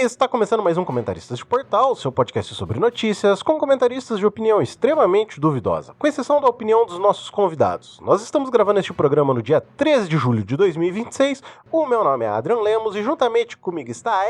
Está começando mais um Comentaristas de Portal, seu podcast sobre notícias, com comentaristas de opinião extremamente duvidosa, com exceção da opinião dos nossos convidados. Nós estamos gravando este programa no dia 13 de julho de 2026, o meu nome é Adrian Lemos e juntamente comigo está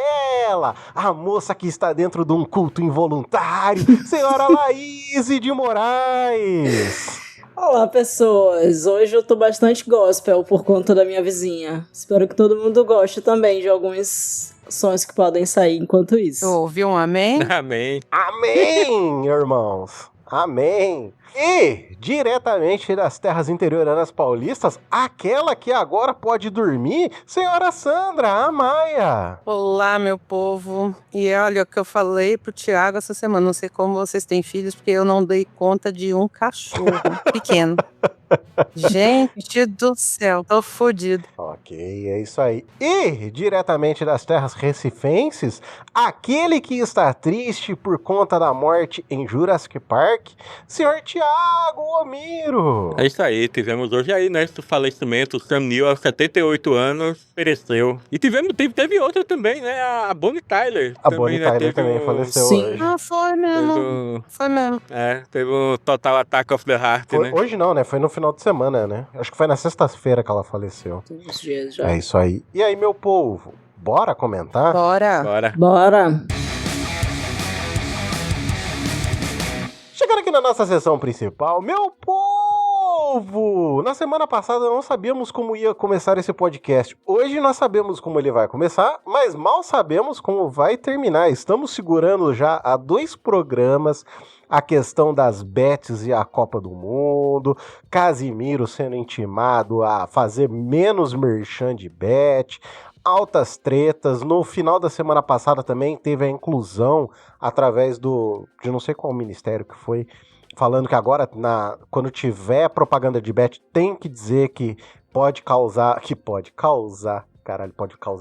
ela, a moça que está dentro de um culto involuntário, senhora Laís de Moraes. Olá, pessoas! Hoje eu tô bastante gospel por conta da minha vizinha. Espero que todo mundo goste também de alguns sons que podem sair enquanto isso. Ouviu um amém? Amém. Amém, irmãos! Amém! E, diretamente das terras interioranas paulistas, aquela que agora pode dormir, senhora Sandra, a Maia. Olá, meu povo. E olha o que eu falei pro Thiago essa semana. Não sei como vocês têm filhos, porque eu não dei conta de um cachorro pequeno. Gente do céu, tô fodido. Ok, é isso aí. E, diretamente das terras recifenses, aquele que está triste por conta da morte em Jurassic Park, senhor Thiago Omiro. É isso aí, tivemos hoje aí, né, esse falecimento, o Sam Neill, aos 78 anos, pereceu. E teve outra também, né, a Bonnie Tyler. A Bonnie Tyler também faleceu hoje. Ah, foi mesmo. Foi mesmo. Teve o Total Attack of the Heart, né? Hoje não, né? Foi no final de semana, né? Acho que foi na sexta-feira que ela faleceu. Tem uns dias já. É isso aí. E aí, meu povo, bora comentar? Bora. Bora! Chegando aqui na nossa sessão principal, meu povo! Na semana passada não sabíamos como ia começar esse podcast. Hoje nós sabemos como ele vai começar, mas mal sabemos como vai terminar. Estamos segurando já há 2 programas a questão das bets e a Copa do Mundo, Casimiro sendo intimado a fazer menos merchan de bet, altas tretas. No final da semana passada também teve a inclusão através de não sei qual ministério que foi, falando que agora, quando tiver propaganda de bet, tem que dizer que pode causar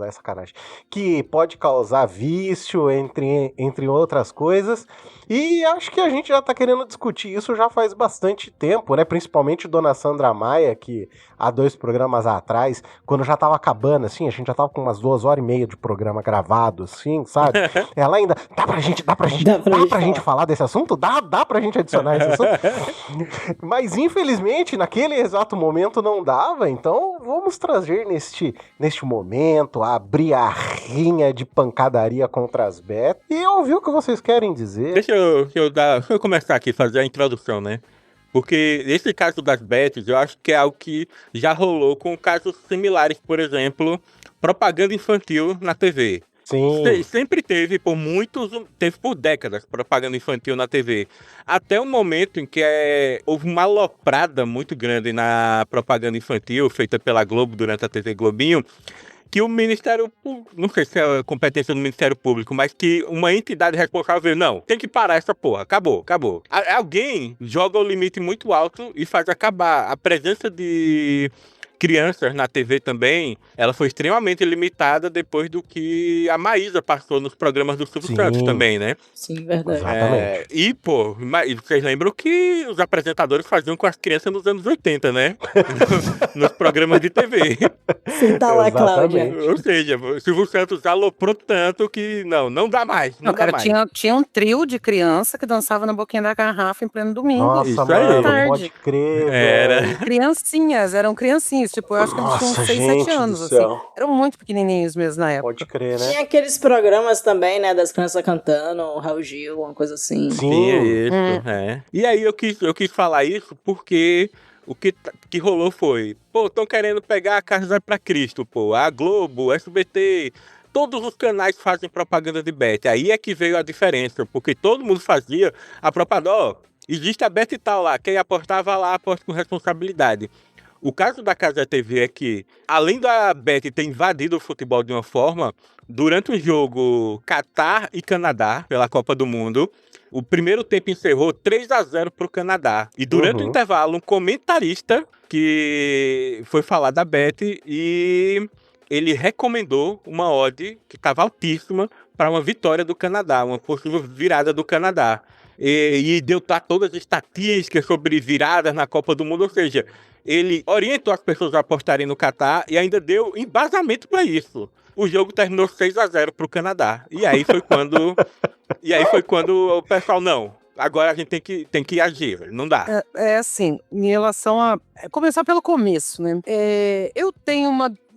é sacanagem, que pode causar vício, entre outras coisas, e acho que a gente já tá querendo discutir isso já faz bastante tempo, né, principalmente Dona Sandra Maia, que há 2 programas atrás, quando já tava acabando, assim, a gente já tava com umas 2h30 de programa gravado, assim, sabe, ela ainda, dá pra gente falar desse assunto? Dá pra gente adicionar esse assunto? Mas infelizmente, naquele exato momento não dava, então vamos trazer neste momento, abrir a rinha de pancadaria contra as bets e ouvir o que vocês querem dizer. Deixa eu começar aqui, fazer a introdução, né? Porque esse caso das bets, eu acho que é algo que já rolou com casos similares, por exemplo, propaganda infantil na TV. Sim. Sempre teve por décadas propaganda infantil na TV. Até o momento em que houve uma aloprada muito grande na propaganda infantil feita pela Globo durante a TV Globinho, que o Ministério Público, não sei se é a competência do Ministério Público, mas que uma entidade responsável, não, tem que parar essa porra, acabou. Alguém joga o limite muito alto e faz acabar. A presença de crianças na TV também, ela foi extremamente limitada depois do que a Maísa passou nos programas do Silvio Santos também, né? Sim, verdade. Exatamente. E, pô, vocês lembram que os apresentadores faziam com as crianças nos anos 80, né? Nos programas de TV. Sim, tá lá, Cláudia. Ou seja, o Silvio Santos aloprou tanto que não dá mais. Não, cara, dá mais. tinha um trio de criança que dançava na boquinha da garrafa em pleno domingo. Nossa, Isso mano, aí. pode crer, Era. velho. Eram criancinhas, tipo, eu acho que eles tinham Nossa, 6, gente 7 anos, do céu. assim. Eram muito pequenininhos mesmo na época. Pode crer, né? Tinha aqueles programas também, né, das crianças cantando, Raul Gil, uma coisa assim. Sim. Isso, é. E aí eu quis falar isso porque o que rolou foi, pô, estão querendo pegar a Casa pra Cristo, pô, a Globo, o SBT, todos os canais fazem propaganda de bet. Aí é que veio a diferença, porque todo mundo fazia a propaganda, ó, existe a bet e tal lá, quem aportava lá, aporta com responsabilidade. O caso da Casa TV é que, além da bet ter invadido o futebol de uma forma, durante o jogo Catar e Canadá, pela Copa do Mundo, o primeiro tempo encerrou 3-0 pro Canadá. E durante o intervalo, um comentarista que foi falar da bet e ele recomendou uma odd que estava altíssima para uma vitória do Canadá, uma possível virada do Canadá. E deu todas as estatísticas sobre viradas na Copa do Mundo, ou seja, ele orientou as pessoas a apostarem no Catar e ainda deu embasamento para isso. o jogo terminou 6-0 pro Canadá. E aí foi quando o pessoal, não, agora a gente tem que agir, não dá. Assim, em relação a... Começar pelo começo, né?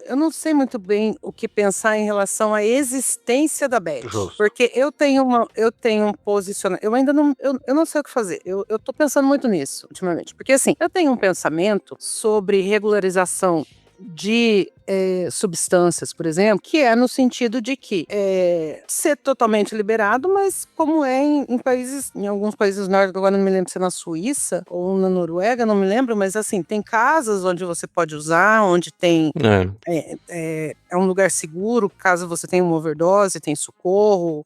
Eu não sei muito bem o que pensar em relação à existência da Bet. Justo. Porque eu tenho um posicionamento. Eu ainda não. Eu não sei o que fazer. Eu tô pensando muito nisso ultimamente. Porque, assim, eu tenho um pensamento sobre regularização de substâncias, por exemplo, que é no sentido de que ser totalmente liberado, mas como é em alguns países nórdicos, agora não me lembro se é na Suíça ou na Noruega, não me lembro, mas assim, tem casas onde você pode usar, onde tem é um lugar seguro, caso você tenha uma overdose, tem socorro.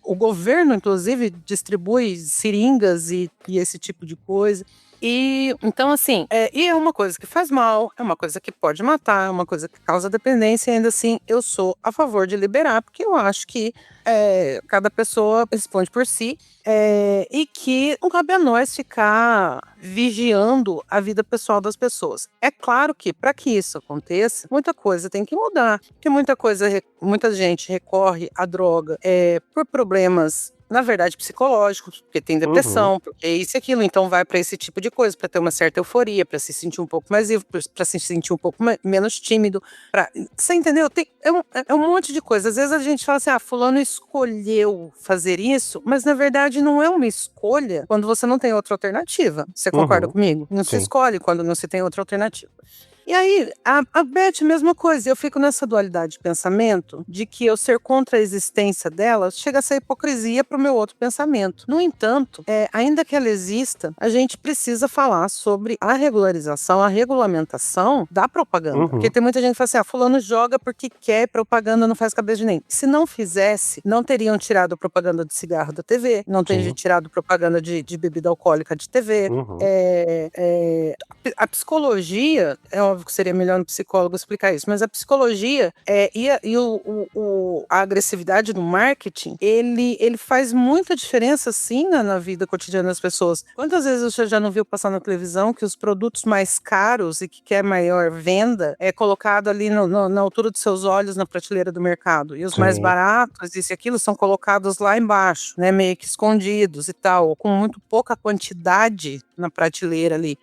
O governo, inclusive, distribui seringas e esse tipo de coisa. E, então, assim, e é uma coisa que faz mal, é uma coisa que pode matar, é uma coisa que causa dependência, e ainda assim, eu sou a favor de liberar, porque eu acho que cada pessoa responde por si, e que não cabe a nós ficar vigiando a vida pessoal das pessoas. É claro que, para que isso aconteça, muita coisa tem que mudar, porque muita gente recorre à droga por problemas, na verdade, psicológicos, porque tem depressão, porque isso e aquilo, então vai para esse tipo de coisa, para ter uma certa euforia, para se sentir um pouco mais vivo, para se sentir um pouco menos tímido. Você entendeu? É um monte de coisa. Às vezes a gente fala assim, fulano escolheu fazer isso, mas na verdade não é uma escolha quando você não tem outra alternativa. Você concorda comigo? Não se escolhe quando não se tem outra alternativa. E aí, a Bet, mesma coisa, eu fico nessa dualidade de pensamento de que eu ser contra a existência dela chega a ser hipocrisia para o meu outro pensamento. No entanto, ainda que ela exista, a gente precisa falar sobre a regularização, a regulamentação da propaganda. Porque tem muita gente que fala assim, fulano joga porque quer, propaganda não faz cabeça de nem. Se não fizesse, não teriam tirado propaganda de cigarro da TV, não teriam tirado propaganda de bebida alcoólica de TV. A psicologia, óbvio que seria melhor um psicólogo explicar isso, mas a psicologia a agressividade do marketing, ele faz muita diferença, sim, na vida cotidiana das pessoas. Quantas vezes você já não viu passar na televisão que os produtos mais caros e que quer maior venda é colocado ali na altura dos seus olhos na prateleira do mercado, e os mais baratos, isso e aquilo, são colocados lá embaixo, né, meio que escondidos e tal, ou com muito pouca quantidade na prateleira ali.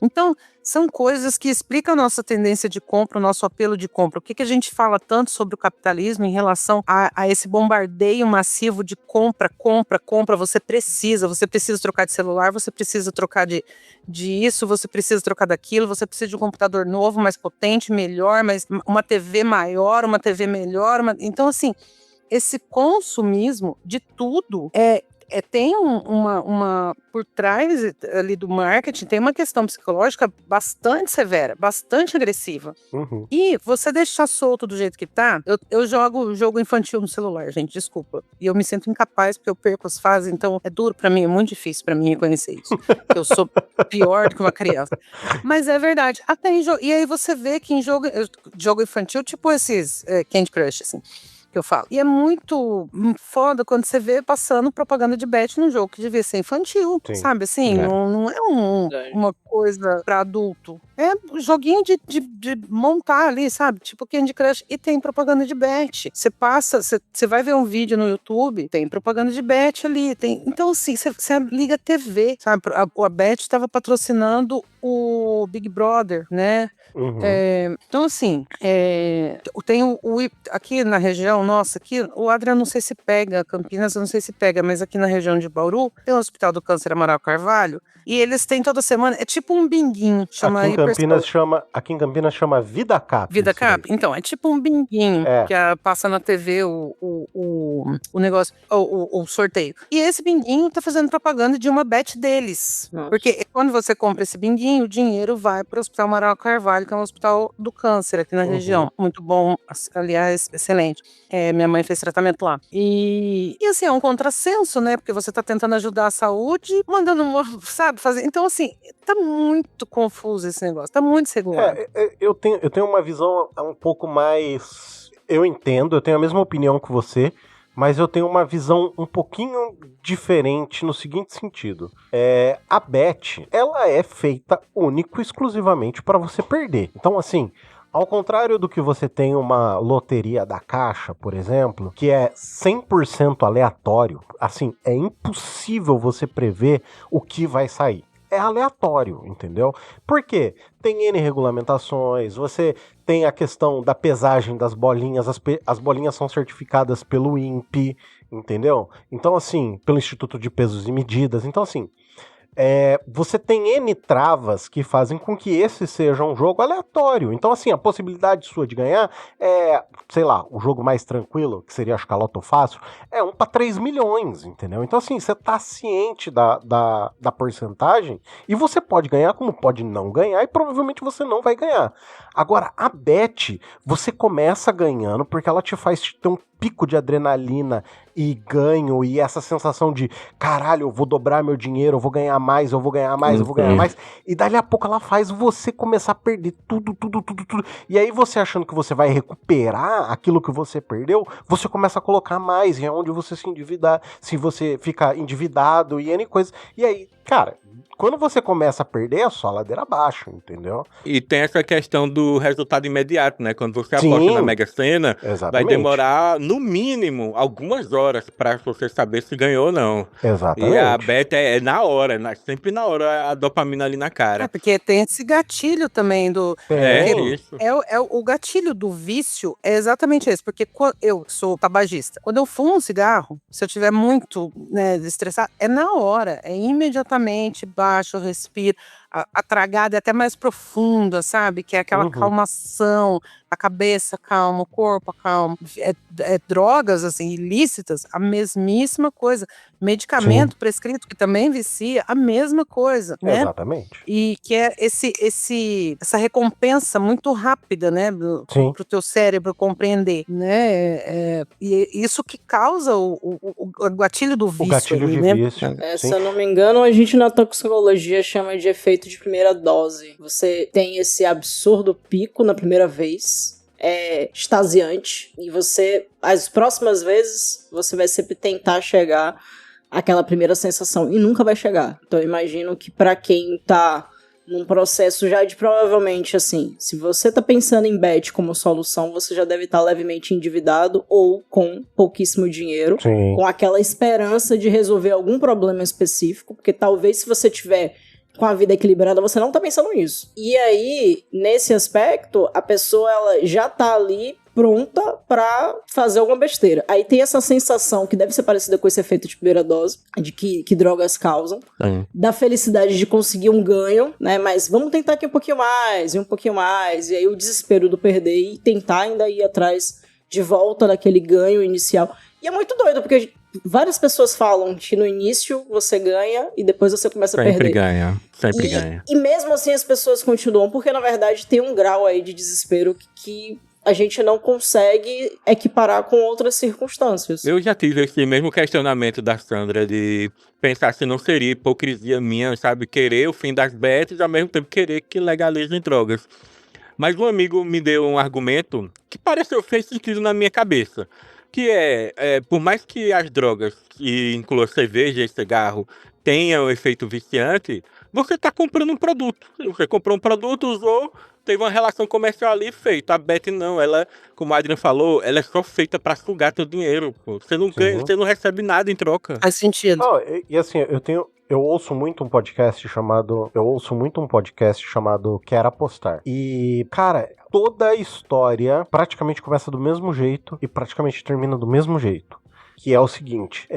Então, são coisas que explicam a nossa tendência de compra, o nosso apelo de compra. O que a gente fala tanto sobre o capitalismo em relação a esse bombardeio massivo de compra, você precisa trocar de celular, você precisa trocar de isso, você precisa trocar daquilo, você precisa de um computador novo, mais potente, melhor, uma TV maior, uma TV melhor. Então, assim, esse consumismo de tudo tem por trás ali do marketing, tem uma questão psicológica bastante severa, bastante agressiva. E você deixar solto do jeito que tá, eu jogo jogo infantil no celular, gente, desculpa. E eu me sinto incapaz porque eu perco as fases, então é duro pra mim, é muito difícil pra mim reconhecer isso. Eu sou pior do que uma criança. Mas é verdade. Até em jogo. E aí você vê que em jogo infantil, tipo esses Candy Crush, assim, que eu falo. E é muito foda quando você vê passando propaganda de Bet num jogo que devia ser infantil, sabe? Assim, não é uma coisa pra adulto. É um joguinho de montar ali, sabe? Tipo Candy Crush. E tem propaganda de Bet. Você vai ver um vídeo no YouTube, tem propaganda de Bet ali. Então, assim, você liga a TV, sabe? A Bet estava patrocinando o Big Brother, né? Então, assim, tem aqui na região, nossa, aqui o Adria não sei se pega, Campinas eu não sei se pega, mas aqui na região de Bauru tem o Hospital do Câncer Amaral Carvalho, e eles têm toda semana, é tipo um binguinho, chama aqui em Campinas chama Vida Cap. Vida Cap? Então, é tipo um binguinho que passa na TV o negócio, o sorteio. E esse binguinho tá fazendo propaganda de uma Bet deles. Nossa. Porque quando você compra esse binguinho, o dinheiro vai para o Hospital Amaral Carvalho, que é um hospital do câncer aqui na região. Muito bom, aliás, excelente. Minha mãe fez tratamento lá. E assim, é um contrassenso, né? Porque você tá tentando ajudar a saúde, mandando, sabe, fazer. Então, assim, tá muito confuso esse negócio, tá muito segurado. Eu tenho uma visão um pouco mais... Eu entendo, eu tenho a mesma opinião que você, mas eu tenho uma visão um pouquinho diferente no seguinte sentido. A Bet, ela é feita único e exclusivamente para você perder. Então, assim, Ao contrário do que você tem uma loteria da Caixa, por exemplo, que é 100% aleatório, assim, é impossível você prever o que vai sair. É aleatório, entendeu? Por quê? Tem N regulamentações, você tem a questão da pesagem das bolinhas, as bolinhas são certificadas pelo INPE, entendeu? Então, assim, pelo Instituto de Pesos e Medidas. Então, assim, você tem N travas que fazem com que esse seja um jogo aleatório. Então, assim, a possibilidade sua de ganhar é, sei lá, o jogo mais tranquilo, que seria, acho que a Loto Fácil, é 1 para 3 milhões, entendeu? Então, assim, você tá ciente da porcentagem e você pode ganhar como pode não ganhar e provavelmente você não vai ganhar. Agora, a bet, você começa ganhando porque ela te faz ter um pico de adrenalina e ganho e essa sensação de caralho, eu vou dobrar meu dinheiro, eu vou ganhar mais, eu vou ganhar mais, eu vou ganhar mais, e dali a pouco ela faz você começar a perder tudo, e aí você achando que você vai recuperar aquilo que você perdeu, você começa a colocar mais, e é onde você se endividar, se você fica endividado e N coisas, e aí, cara, quando você começa a perder, é só ladeira abaixo, entendeu? E tem essa questão do resultado imediato, né? Quando você aposta na Mega Sena, vai demorar, no mínimo, algumas horas pra você saber se ganhou ou não. Exatamente. E a bet é na hora, sempre na hora, a dopamina ali na cara. Porque tem esse gatilho também do... Isso. O gatilho do vício é exatamente esse, porque eu sou tabagista. Quando eu fumo um cigarro, se eu tiver muito estressado, é na hora, é imediatamente baixo, eu respiro, a tragada é até mais profunda, sabe? Que é aquela calmação, a cabeça calma, o corpo calmo. Drogas, assim, ilícitas, a mesmíssima coisa. Medicamento prescrito, que também vicia, a mesma coisa, né? Exatamente. E que é essa recompensa muito rápida, né? Pro teu cérebro compreender, né? E isso que causa o gatilho do vício. O gatilho ali, de né? vício. Se eu não me engano, a gente na toxicologia chama de efeito de primeira dose. Você tem esse absurdo pico na primeira vez, é extasiante, e você, as próximas vezes, você vai sempre tentar chegar àquela primeira sensação, e nunca vai chegar. Então eu imagino que pra quem tá num processo já de provavelmente, assim, se você tá pensando em bet como solução, você já deve estar levemente endividado ou com pouquíssimo dinheiro, com aquela esperança de resolver algum problema específico, porque talvez se você tiver com a vida equilibrada, você não tá pensando nisso. E aí, nesse aspecto, a pessoa ela já tá ali pronta pra fazer alguma besteira. Aí tem essa sensação que deve ser parecida com esse efeito de primeira dose, de que drogas causam, da felicidade de conseguir um ganho, né? Mas vamos tentar aqui um pouquinho mais, e aí o desespero do perder e tentar ainda ir atrás de volta daquele ganho inicial. E é muito doido, porque várias pessoas falam que no início você ganha e depois você começa a perder. Sempre ganha. E mesmo assim as pessoas continuam, porque na verdade tem um grau aí de desespero que a gente não consegue equiparar com outras circunstâncias. Eu já tive esse mesmo questionamento da Sandra, de pensar se não seria hipocrisia minha, sabe? Querer o fim das bets e ao mesmo tempo querer que legalizem drogas. Mas um amigo me deu um argumento que fez sentido na minha cabeça. Que por mais que as drogas, que incluam cerveja e cigarro, tenham efeito viciante, você está comprando um produto. Você comprou um produto, usou, teve uma relação comercial ali feita. A bet não, ela, como a Adriana falou, ela é só feita para sugar teu dinheiro. Pô. Você não ganha, você não recebe nada em troca. Faz sentido. E assim, eu ouço muito um podcast chamado Quero Apostar. E, cara, toda a história praticamente começa do mesmo jeito e praticamente termina do mesmo jeito. Que é o seguinte,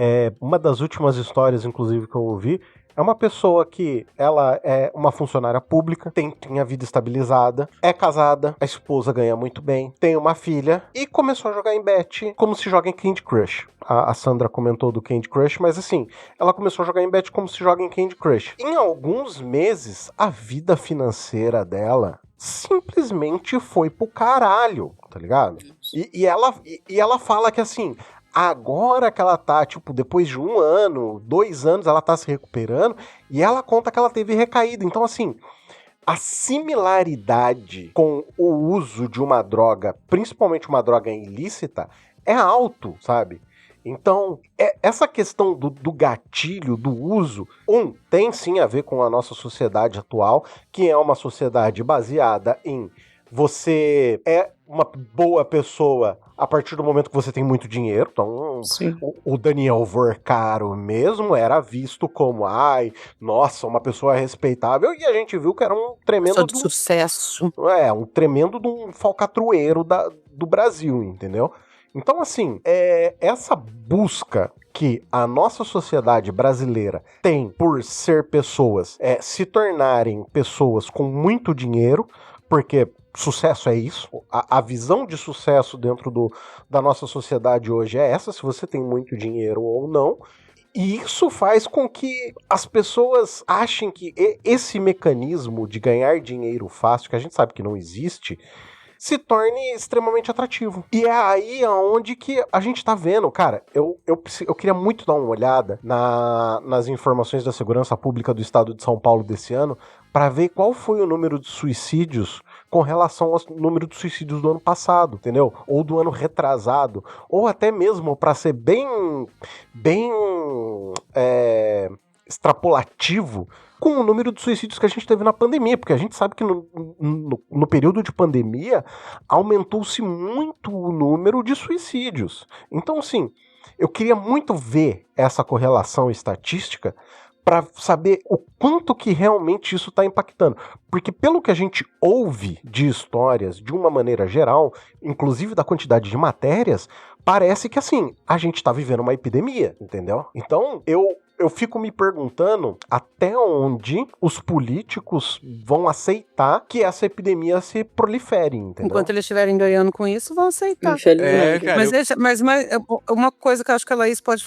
uma das últimas histórias, inclusive, que eu ouvi, é uma pessoa que ela é uma funcionária pública, tem a vida estabilizada, é casada, a esposa ganha muito bem, tem uma filha e começou a jogar em bet como se joga em Candy Crush. A Sandra comentou do Candy Crush, mas assim, ela começou a jogar em bet como se joga em Candy Crush. Em alguns meses, a vida financeira dela simplesmente foi pro caralho, tá ligado? E ela fala que assim, agora que ela tá, tipo, depois de 1 ano, 2 anos, ela tá se recuperando, e ela conta que ela teve recaída. Então, assim, a similaridade com o uso de uma droga, principalmente uma droga ilícita, é alto, sabe? Então, essa questão do gatilho, do uso, tem sim a ver com a nossa sociedade atual, que é uma sociedade baseada em você é uma boa pessoa a partir do momento que você tem muito dinheiro. Então, o Daniel Vorcaro mesmo era visto como, nossa, uma pessoa respeitável, e a gente viu que era um tremendo de sucesso. Um tremendo de um falcatrueiro do Brasil, entendeu? Então, assim, essa busca que a nossa sociedade brasileira tem por ser pessoas, se tornarem pessoas com muito dinheiro, porque sucesso é isso, a visão de sucesso dentro da nossa sociedade hoje é essa, se você tem muito dinheiro ou não, e isso faz com que as pessoas achem que esse mecanismo de ganhar dinheiro fácil, que a gente sabe que não existe, se torne extremamente atrativo. E é aí onde que a gente tá vendo, cara, eu queria muito dar uma olhada nas informações da Segurança Pública do Estado de São Paulo desse ano, para ver qual foi o número de suicídios com relação ao número de suicídios do ano passado, entendeu? Ou do ano retrasado, ou até mesmo para ser bem extrapolativo, com o número de suicídios que a gente teve na pandemia, porque a gente sabe que no período de pandemia aumentou-se muito o número de suicídios. Então, assim, eu queria muito ver essa correlação estatística para saber o quanto que realmente isso está impactando. Porque pelo que a gente ouve de histórias, de uma maneira geral, inclusive da quantidade de matérias, parece que, assim, a gente está vivendo uma epidemia, entendeu? Então, eu fico me perguntando até onde os políticos vão aceitar que essa epidemia se prolifere, entendeu? Enquanto eles estiverem ganhando com isso, vão aceitar. Mas uma coisa que eu acho que a Laís pode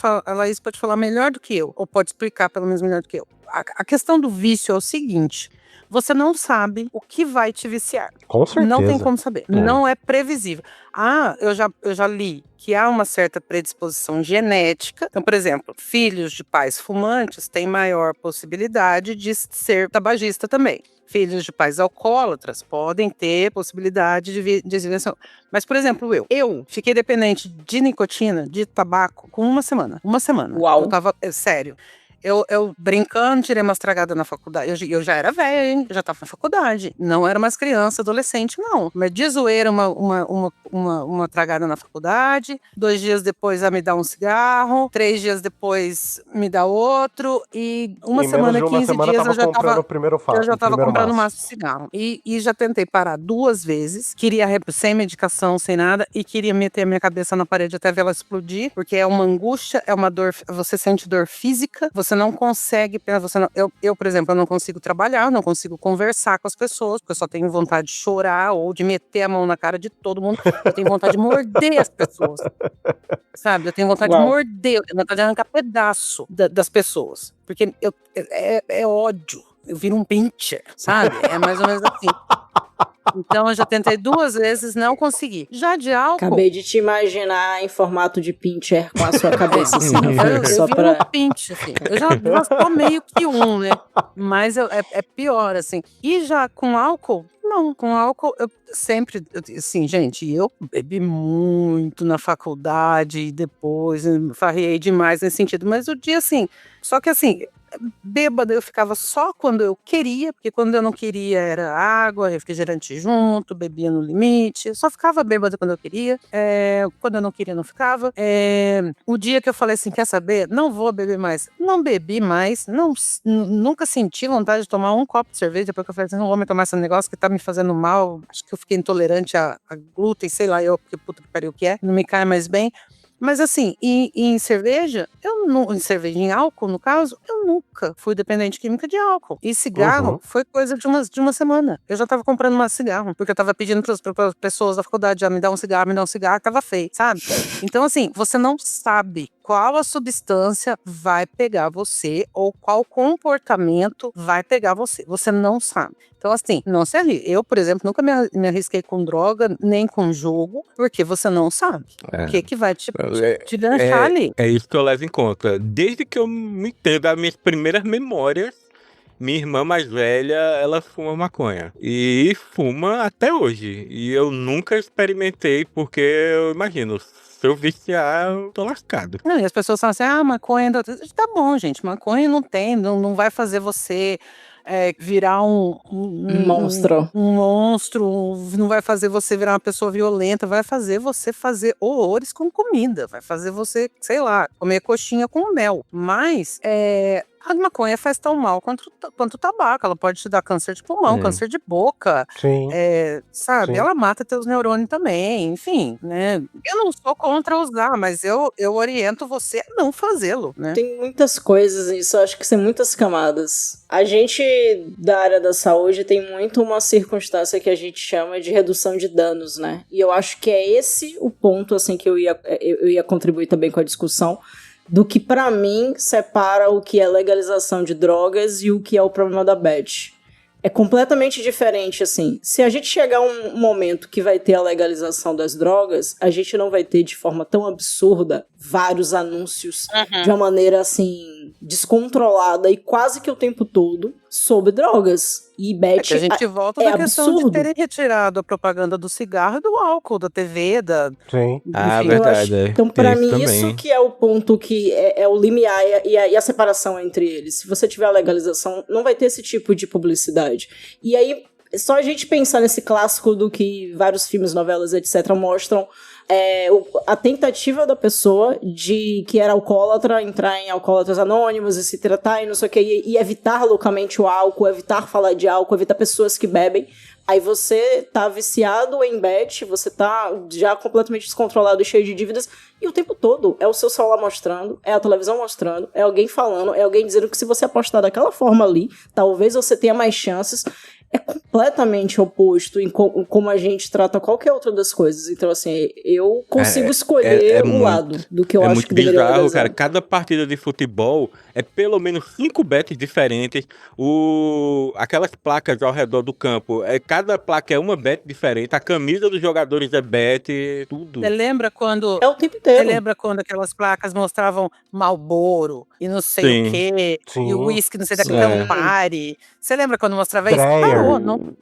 falar melhor do que eu, ou pode explicar pelo menos melhor do que eu. A questão do vício é o seguinte: você não sabe o que vai te viciar. Com certeza. Não tem como saber. Não é previsível. Eu já li que há uma certa predisposição genética. Então, por exemplo, filhos de pais fumantes têm maior possibilidade de ser tabagista também. Filhos de pais alcoólatras podem ter possibilidade de desviação. Mas, por exemplo, eu fiquei dependente de nicotina, de tabaco, com uma semana. Uma semana. Uau. Eu tava, sério. Eu brincando, tirei umas tragadas na faculdade. Eu já era velha, hein? Eu já tava na faculdade. Não era mais criança, adolescente, não. Mas de zoeira, uma tragada na faculdade. 2 dias depois, me dá um cigarro. 3 dias depois, me dá outro. E uma semana, 15 dias, eu já tava comprando um maço de cigarro. E já tentei parar 2 vezes. Queria, sem medicação, sem nada. E queria meter a minha cabeça na parede até ver ela explodir. Porque é uma angústia, é uma dor. Você sente dor física. Você não consegue, eu, por exemplo, eu não consigo trabalhar, eu não consigo conversar com as pessoas, porque eu só tenho vontade de chorar ou de meter a mão na cara de todo mundo. Eu tenho vontade de morder as pessoas, sabe? Eu tenho vontade de morder, eu tenho vontade de arrancar pedaço das pessoas, porque é ódio. Eu viro um pincher, sabe? É mais ou menos assim. Então, eu já tentei 2 vezes, não consegui. Já de álcool... Acabei de te imaginar em formato de pincher com a sua cabeça, assim. Eu vi um pinch, assim. Eu já sou meio que né? Mas é pior, assim. E já com álcool... Não, com álcool eu sempre, assim, gente, eu bebi muito na faculdade e depois farriei demais nesse sentido, mas o dia, assim, só que assim, bêbada eu ficava só quando eu queria, porque quando eu não queria era água, refrigerante junto, bebia no limite, só ficava bêbada quando eu queria, quando eu não queria não ficava. O dia que eu falei assim, quer saber, não vou beber mais, não bebi mais, nunca senti vontade de tomar um copo de cerveja, porque eu falei assim, não vou me tomar esse negócio que tá me fazendo mal, acho que eu fiquei intolerante a glúten, sei lá, que puta que pariu que é, não me cai mais bem. Mas assim, em cerveja, em álcool, no caso, eu nunca fui dependente química de álcool. E cigarro foi coisa de uma semana. Eu já tava comprando mais cigarro, porque eu tava pedindo para as pessoas da faculdade, me dá um cigarro, tava feio, sabe? Então assim, você não sabe qual a substância vai pegar você ou qual comportamento vai pegar você. Você não sabe. Então, assim, não se arrisque. Eu, por exemplo, nunca me arrisquei com droga, nem com jogo, porque você não sabe o que vai te lanchar ali. É isso que eu levo em conta. Desde que eu me entendo das minhas primeiras memórias, minha irmã mais velha, ela fuma maconha. E fuma até hoje. E eu nunca experimentei, porque eu imagino... Se eu viciar, eu tô lascado. Não, e as pessoas falam assim, maconha... Tá bom, gente, maconha não vai fazer você virar um monstro. Um monstro, não vai fazer você virar uma pessoa violenta, vai fazer você fazer horrores com comida, vai fazer você, sei lá, comer coxinha com mel. Mas a maconha faz tão mal quanto o tabaco. Ela pode te dar câncer de pulmão, câncer de boca. Sim. Sabe? Sim. Ela mata teus neurônios também, enfim, né? Eu não sou contra usar, mas eu oriento você a não fazê-lo, né? Tem muitas coisas nisso, eu acho que são muitas camadas. A gente da área da saúde tem muito uma circunstância que a gente chama de redução de danos, né? E eu acho que é esse o ponto, assim, que eu ia contribuir também com a discussão, do que pra mim separa o que é legalização de drogas e o que é o problema da bad. É completamente diferente, assim. Se a gente chegar a um momento que vai ter a legalização das drogas, a gente não vai ter de forma tão absurda vários anúncios de uma maneira, assim, descontrolada e quase que o tempo todo sobre drogas. E bad que a gente volta da questão absurdo. de terem retirado a propaganda do cigarro e do álcool, da TV, Sim. enfim. Verdade. Então, pra mim, também. isso que é o ponto que é o limiar e a separação entre eles. Se você tiver a legalização, não vai ter esse tipo de publicidade. E aí, só a gente pensar nesse clássico do que vários filmes, novelas, etc. mostram, a tentativa da pessoa de que era alcoólatra entrar em Alcoólatras Anônimos e se tratar e não sei o que, e evitar loucamente o álcool, evitar falar de álcool, evitar pessoas que bebem. Aí você tá viciado em bet, você tá já completamente descontrolado e cheio de dívidas, e o tempo todo é o seu celular mostrando, é a televisão mostrando, é alguém falando, é alguém dizendo que se você apostar daquela forma ali, talvez você tenha mais chances. É completamente oposto em como a gente trata qualquer outra das coisas. Então, assim, eu consigo escolher o lado do que eu acho que deveria legalizar. É muito bizarro, cara. Cada partida de futebol é pelo menos 5 bets diferentes. Aquelas placas ao redor do campo, cada placa é uma bet diferente. A camisa dos jogadores é bet, tudo. Você lembra quando... É o tempo inteiro. Você lembra quando aquelas placas mostravam Marlboro e não sei o quê, Sim. e o uísque, não sei da Campari? Você lembra quando mostrava isso? Dreyer. Parou, não...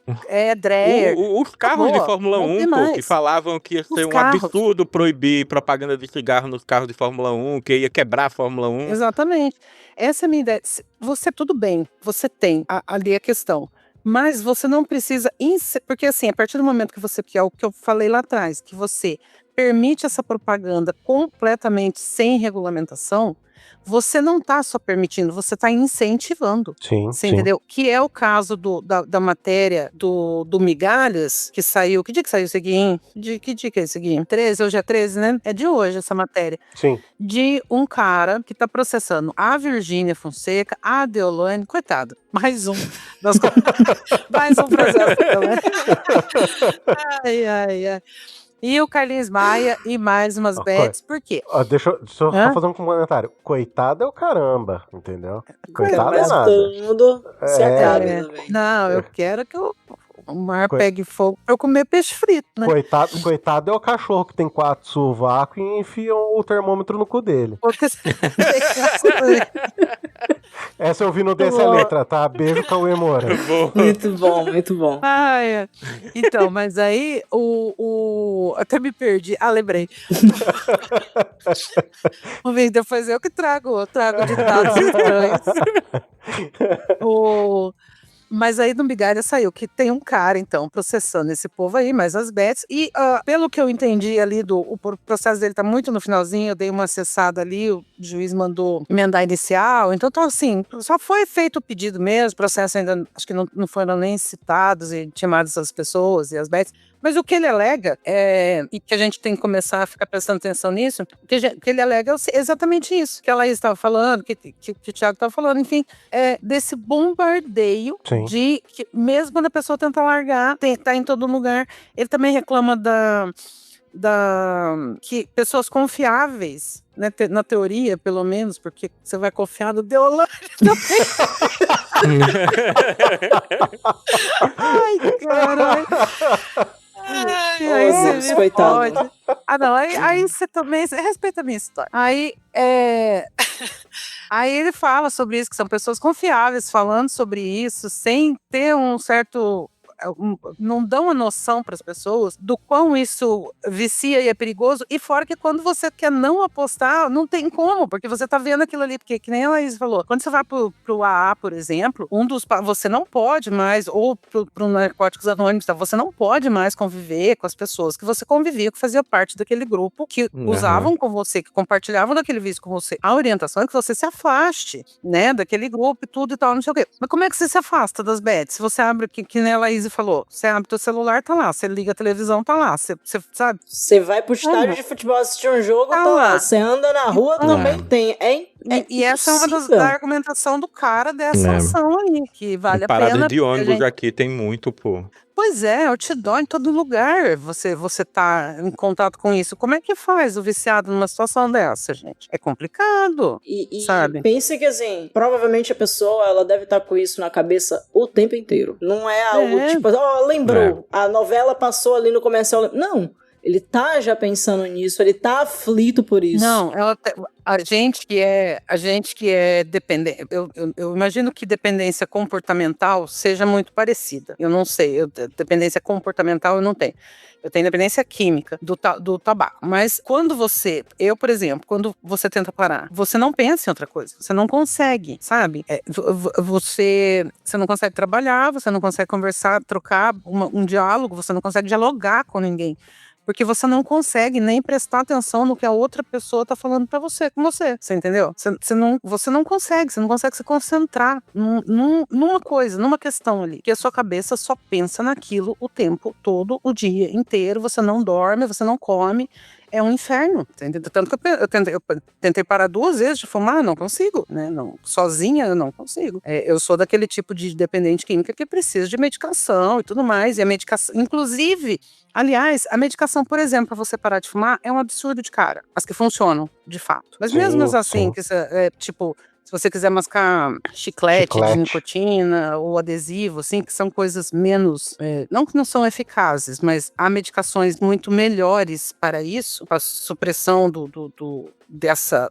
Dreyer. Os carros de Fórmula 1, pô, que falavam que ia ser um absurdo proibir propaganda de cigarro nos carros de Fórmula 1, que ia quebrar a Fórmula 1. Exatamente. Essa é a minha ideia. Você, tudo bem, você tem ali a questão. Mas você não precisa... Porque assim, a partir do momento que é o que eu falei lá atrás, que você permite essa propaganda completamente sem regulamentação, você não está só permitindo, você está incentivando. Sim, você entendeu? Que é o caso da matéria do Migalhas, que saiu... Que dia que saiu isso aqui, hein? Que dia que é isso aqui? 13? Hoje é 13, né? É de hoje essa matéria. Sim. De um cara que está processando a Virgínia Fonseca, a Deolane, coitada. Mais um. Mais um processo. Ai. E o Carlinhos Maia e mais umas bets, por quê? Deixa eu só fazer um comentário. Coitado é o caramba, entendeu? Coitado é nada. Todo mundo se acaba também. Não, eu quero que o mar pegue fogo pra eu comer peixe frito, né? Coitado é o cachorro que tem 4 sovacos e enfiam o termômetro no cu dele. Essa eu vi no Desce a Letra, tá? Beijo, Cauê Moura. Muito bom, muito bom. Então, mas aí até me perdi. Lembrei. Depois eu que trago ditados estranhos. Mas aí no Migalha saiu que tem um cara, então, processando esse povo aí, mais as bets. E pelo que eu entendi ali, o processo dele tá muito no finalzinho, eu dei uma acessada ali, o juiz mandou emendar inicial. Então, assim, só foi feito o pedido mesmo, o processo ainda, acho que não foram nem citados e chamadas as pessoas e as bets. Mas o que ele alega, e que a gente tem que começar a ficar prestando atenção nisso, o que ele alega é exatamente isso, que a Laís estava falando, que o Thiago estava falando, enfim, desse bombardeio. Sim. De que mesmo quando a pessoa tenta largar, tá em todo lugar. Ele também reclama que pessoas confiáveis, né, na teoria, pelo menos, porque você vai confiar no Deolane também. Ai, caralho. Aí você coitado. Aí você também... Respeita a minha história. Aí ele fala sobre isso, que são pessoas confiáveis falando sobre isso, sem ter um certo não dão a noção para as pessoas do quão isso vicia e é perigoso. E fora que quando você quer não apostar, não tem como, porque você tá vendo aquilo ali. Porque, que nem a Laís falou, quando você vai pro AA, por exemplo, você não pode mais, ou pro Narcóticos Anônimos, tá? Você não pode mais conviver com as pessoas que você convivia, que fazia parte daquele grupo, que usavam com você, que compartilhavam daquele vício com você. A orientação é que você se afaste, né, daquele grupo e tudo e tal, não sei o quê. Mas como é que você se afasta das bets? Se você abre, que nem a Laís falou, você abre teu celular, tá lá. Você liga a televisão, tá lá. Você sabe? Você vai pro estádio de futebol assistir um jogo, tá lá. Você anda na rua, também tem. E essa é uma da argumentação do cara dessa ação aí, que vale a pena. Parada de ônibus aqui tem muito, pô. Pois é, outdoor em todo lugar. Você tá em contato com isso. Como é que faz o viciado numa situação dessa, gente? É complicado, sabe? Pense que, assim, provavelmente a pessoa, ela deve estar com isso na cabeça o tempo inteiro. Não é algo tipo, lembrou, a novela passou ali no comercial. Não, ele tá já pensando nisso, ele tá aflito por isso. Não, a gente que é dependente, eu imagino que dependência comportamental seja muito parecida. Eu não sei, dependência comportamental eu não tenho. Eu tenho dependência química do tabaco. Mas por exemplo, quando você tenta parar, você não pensa em outra coisa. Você não consegue, sabe? Você não consegue trabalhar, você não consegue conversar, trocar um diálogo, você não consegue dialogar com ninguém. Porque você não consegue nem prestar atenção no que a outra pessoa está falando para você, com você. Você entendeu? Você não consegue se concentrar numa coisa, numa questão ali. Porque a sua cabeça só pensa naquilo o tempo todo, o dia inteiro. Você não dorme, você não come. É um inferno, entendeu? Tanto que eu tentei parar 2 vezes de fumar, não consigo, né? Não, sozinha eu não consigo. Eu sou daquele tipo de dependente química que precisa de medicação e tudo mais. E a medicação, inclusive, aliás, a medicação, por exemplo, para você parar de fumar, é um absurdo de cara. As que funcionam, de fato. Mas mesmo assim, que tipo... Se você quiser mascar chiclete de nicotina ou adesivo, assim, que são coisas menos... não que não são eficazes, mas há medicações muito melhores para isso, para a supressão dessa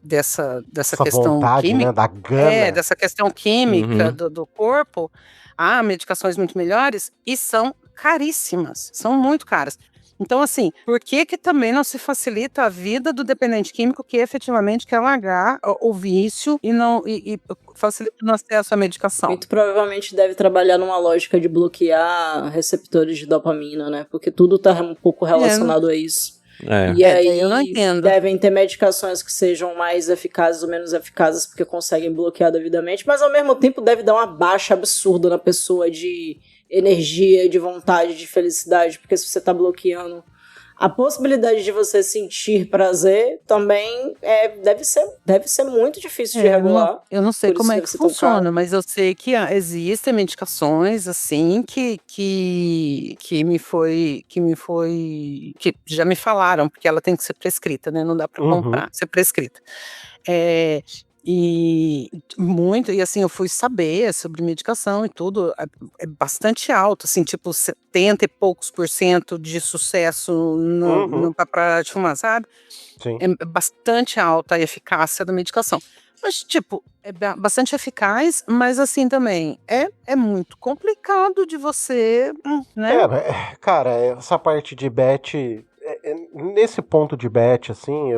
questão vontade, química. Né, da gana. Dessa questão química do corpo. Há medicações muito melhores e são caríssimas, são muito caras. Então, assim, por que também não se facilita a vida do dependente químico que efetivamente quer largar o vício e facilita o acesso à medicação? Muito provavelmente deve trabalhar numa lógica de bloquear receptores de dopamina, né? Porque tudo tá um pouco relacionado a isso. E aí eu não entendo. Devem ter medicações que sejam mais eficazes ou menos eficazes porque conseguem bloquear devidamente, mas ao mesmo tempo deve dar uma baixa absurda na pessoa de energia, de vontade, de felicidade, porque se você tá bloqueando a possibilidade de você sentir prazer também deve ser muito difícil de regular. Eu não sei como é que funciona, mas eu sei que existem medicações assim que já me falaram, porque ela tem que ser prescrita, né? Não dá para comprar, ser prescrita. E assim, eu fui saber sobre medicação e tudo, é bastante alto, assim, tipo 70 e poucos % de sucesso pra parar de fumar, sabe? Sim. É bastante alta a eficácia da medicação. Mas, tipo, é bastante eficaz, mas assim também, é muito complicado de você, né? Cara, essa parte de bet, nesse ponto de bet, assim,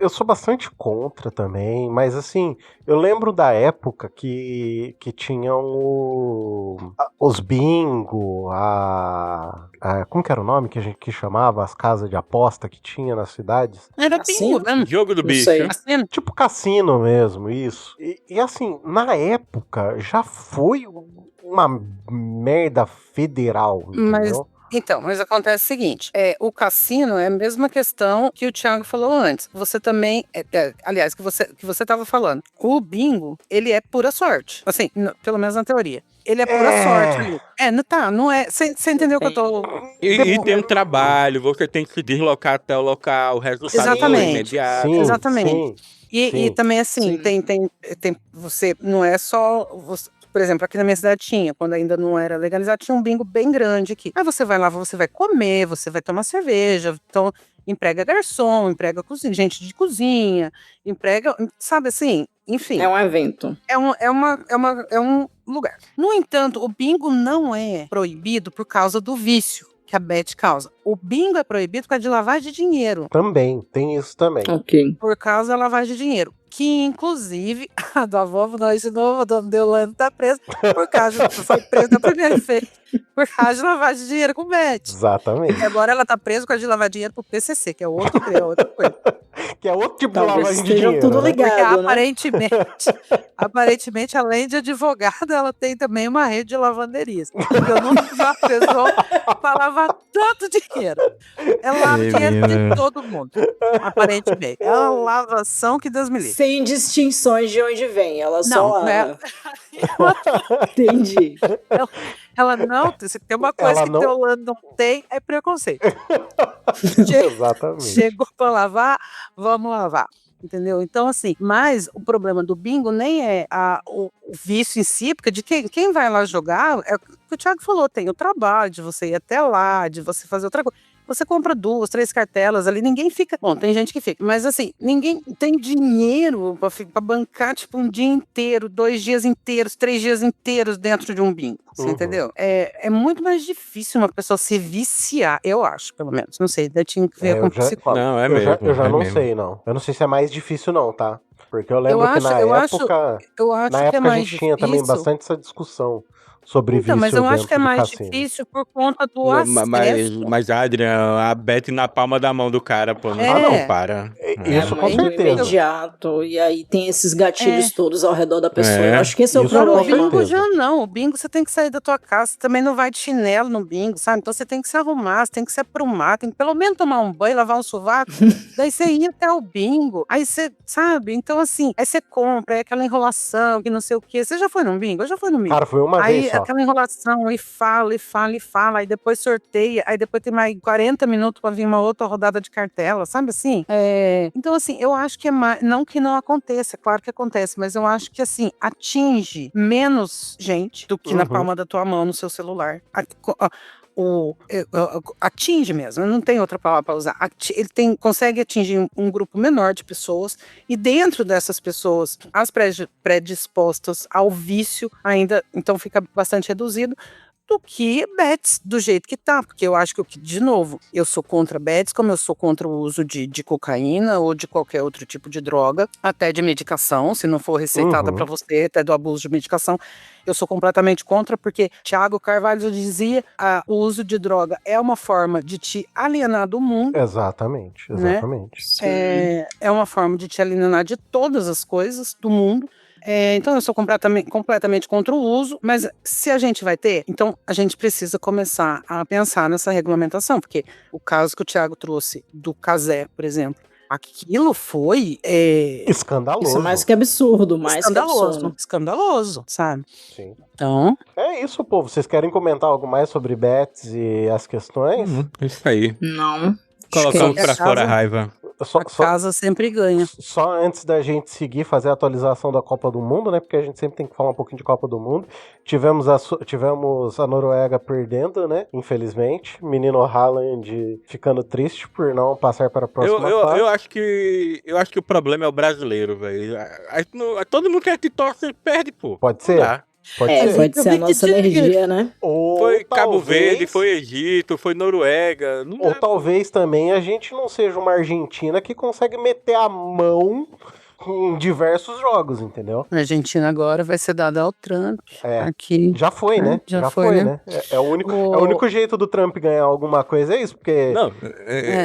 eu sou bastante contra também, mas assim, eu lembro da época que tinham os bingo, como que era o nome que chamava as casas de aposta que tinha nas cidades? Era bingo, né? Jogo do bicho. Tipo cassino mesmo, isso. E assim, na época já foi uma merda federal, entendeu? Mas acontece o seguinte, o cassino é a mesma questão que o Thiago falou antes. Você também, aliás, que você estava falando. O bingo, ele é pura sorte. Assim, pelo menos na teoria. Ele é pura sorte. Não é. Você entendeu o que eu tô... E tem um trabalho, você tem que se deslocar até o local, o resultado é imediato. Sim, exatamente. Sim. E também assim, tem você, não é só... Por exemplo, aqui na minha cidade tinha, quando ainda não era legalizado, tinha um bingo bem grande aqui. Aí você vai lá, você vai comer, você vai tomar cerveja, então emprega garçom, emprega gente de cozinha, emprega, sabe assim, enfim. É um evento. lugar. No entanto, o bingo não é proibido por causa do vício que a bet causa. O bingo é proibido por causa de lavagem de dinheiro. Também, tem isso também. Ok. Por causa da lavagem de dinheiro. Que, inclusive, a da avó nós de novo, a dona Deolane tá presa por causa, foi presa na primeira vez, por causa de lavagem de dinheiro com bet. Exatamente. E agora ela tá presa por causa de lavar dinheiro pro PCC, que é outra coisa. Que é outro tipo de Talvez lavagem de estejam dinheiro. tudo né? ligado, Porque né? aparentemente, além de advogada, ela tem também uma rede de lavanderias. Porque eu nunca vi uma pessoa pra lavar tanto dinheiro. Ela lava dinheiro de todo mundo, aparentemente. É uma lavação que Deus me livre. Sem distinções de onde vem, ela só Não, né? lava. Entendi. Ela não, se tem uma coisa Ela que não- Deolane não tem, é preconceito. Exatamente. Chegou pra lavar, vamos lavar. Entendeu? Então, assim, mas o problema do bingo nem é o vício em si, porque de quem vai lá jogar, é o que o Thiago falou, tem o trabalho de você ir até lá, de você fazer outra coisa. Você compra 2, 3 cartelas ali, ninguém fica. Bom, tem gente que fica, mas assim, ninguém tem dinheiro pra bancar, tipo, um dia inteiro, 2 dias inteiros, 3 dias inteiros dentro de um bingo. Você Uhum. entendeu? É muito mais difícil uma pessoa se viciar, eu acho, pelo menos. Não sei, eu tinha que ver com eu o psicólogo. Não, é eu mesmo. já é não mesmo. sei, não. Eu não sei se é mais difícil, não, tá? Porque eu lembro que na eu época. acho Na que é época a mais gente tinha também difícil. bastante essa discussão sobre Então, vício mas eu acho dentro que é do mais cassino. difícil por conta do Mas, acesso. Adrian, a Bet na palma da mão do cara, pô. Não, É. não para. Isso com É muito certeza. imediato. E aí tem esses gatilhos todos ao redor da pessoa. É. Eu acho que esse é o Isso com Agora, o problema. bingo certeza. já não. O bingo você tem que sair da tua casa. Você também não vai de chinelo no bingo, sabe? Então você tem que se arrumar, você tem que se aprumar, tem que pelo menos tomar um banho, lavar um sovaco. Daí você ia até o bingo. Aí você, sabe? Então, assim, aí você compra, aí aquela enrolação, que não sei o quê. Você já foi num bingo? Eu já fui num bingo. Cara, foi uma Aí vez só. aquela enrolação, e fala, aí depois sorteia, aí depois tem mais 40 minutos pra vir uma outra rodada de cartela, sabe assim? Então, assim, eu acho que é mais. Não que não aconteça, claro que acontece, mas eu acho que, assim, atinge menos gente do que na Uhum. palma da tua mão no seu celular. Atinge mesmo, não tem outra palavra para usar. Ele consegue atingir um grupo menor de pessoas, e dentro dessas pessoas, as predispostas ao vício ainda, então fica bastante reduzido, do que bets do jeito que tá, porque eu acho que, de novo, eu sou contra bets, como eu sou contra o uso de cocaína ou de qualquer outro tipo de droga, até de medicação, se não for receitada Uhum. para você, até do abuso de medicação, eu sou completamente contra, porque Tiago Carvalho dizia, o uso de droga é uma forma de te alienar do mundo, Exatamente, Né? exatamente. é uma forma de te alienar de todas as coisas do mundo. Então eu sou completamente contra o uso, mas se a gente vai ter, então a gente precisa começar a pensar nessa regulamentação, porque o caso que o Thiago trouxe do Casé, por exemplo, aquilo foi Escandaloso. Isso é mais que absurdo, mais que absurdo. escandaloso, sabe? Sim. Então, É isso, povo. Vocês querem comentar algo mais sobre bets e as questões? Isso aí. Não. Colocamos que pra a fora a casa- raiva. Só, a casa sempre ganha. só antes da gente seguir, fazer a atualização da Copa do Mundo, né? Porque a gente sempre tem que falar um pouquinho de Copa do Mundo. Tivemos a Noruega perdendo, né? Infelizmente. Menino Haaland ficando triste por não passar para a próxima fase. Eu acho que o problema é o brasileiro, velho. Todo mundo que torce perde, pô. Pode Não ser? dá. Pode É, ser. pode ser a nossa energia, né? Ou Foi Cabo talvez- Verde, foi Egito, foi Noruega. Não Ou dá. talvez também a gente não seja uma Argentina que consegue meter a mão em diversos jogos, entendeu? A Argentina agora vai ser dada ao Trump. É. Aqui. Já foi, né? Já foi, né? É o único jeito do Trump ganhar alguma coisa, é isso, porque... Não,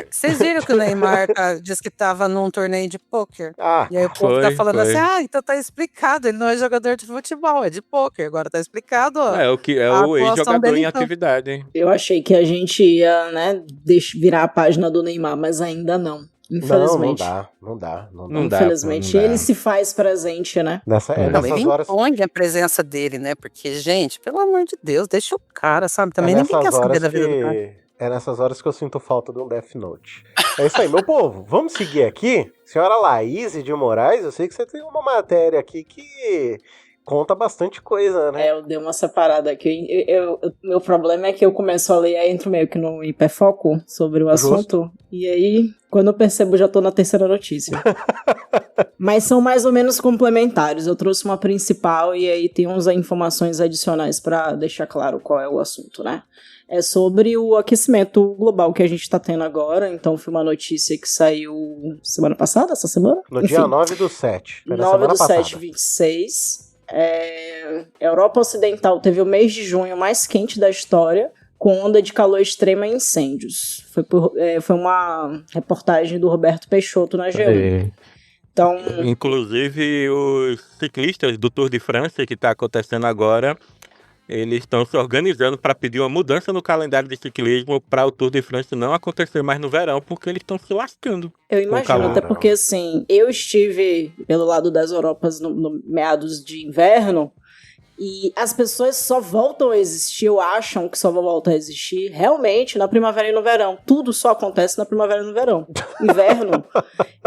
Vocês viram que o Neymar disse que estava num torneio de pôquer? Ah, E aí o povo Foi, tá falando foi. assim, então tá explicado, ele não é jogador de futebol, é de pôquer. Agora tá explicado, ó. é a o atuação ex-jogador dele, em então. atividade, hein? Eu achei que a gente ia, né, virar a página do Neymar, mas ainda não. Infelizmente. não dá. Não dá, Infelizmente. pô, não dá. Ele se faz presente, né? Nessa, Não, Não, nessas ele horas... impõe a presença dele, né? Porque, gente, pelo amor de Deus, deixa o cara, sabe? Também é ninguém quer nessas saber horas da vida do cara. É nessas horas que eu sinto falta de um Death Note. É isso aí, meu povo. Vamos seguir aqui. Senhora Laís de Moraes, eu sei que você tem uma matéria aqui que conta bastante coisa, né? Eu dei uma separada aqui. Meu problema é que eu começo a ler, aí entro meio que no hiperfoco sobre o assunto. E aí, quando eu percebo, já tô na terceira notícia. Mas são mais ou menos complementares. Eu trouxe uma principal e aí tem umas informações adicionais para deixar claro qual é o assunto, né? É sobre o aquecimento global que a gente tá tendo agora. Então foi uma notícia que saiu semana passada, essa semana? No dia 9/7. 9/7/26. A Europa Ocidental teve o mês de junho mais quente da história, com onda de calor extrema e incêndios. Foi uma reportagem do Roberto Peixoto na G1. Então, inclusive, os ciclistas do Tour de França, que está acontecendo agora, eles estão se organizando para pedir uma mudança no calendário de ciclismo para o Tour de França não acontecer mais no verão, porque eles estão se lascando. Eu imagino, até porque, assim, eu estive pelo lado das Europas no meados de inverno, e as pessoas só voltam a existir, ou acham que só vão voltar a existir, realmente, na primavera e no verão. Tudo só acontece na primavera e no verão. Inverno,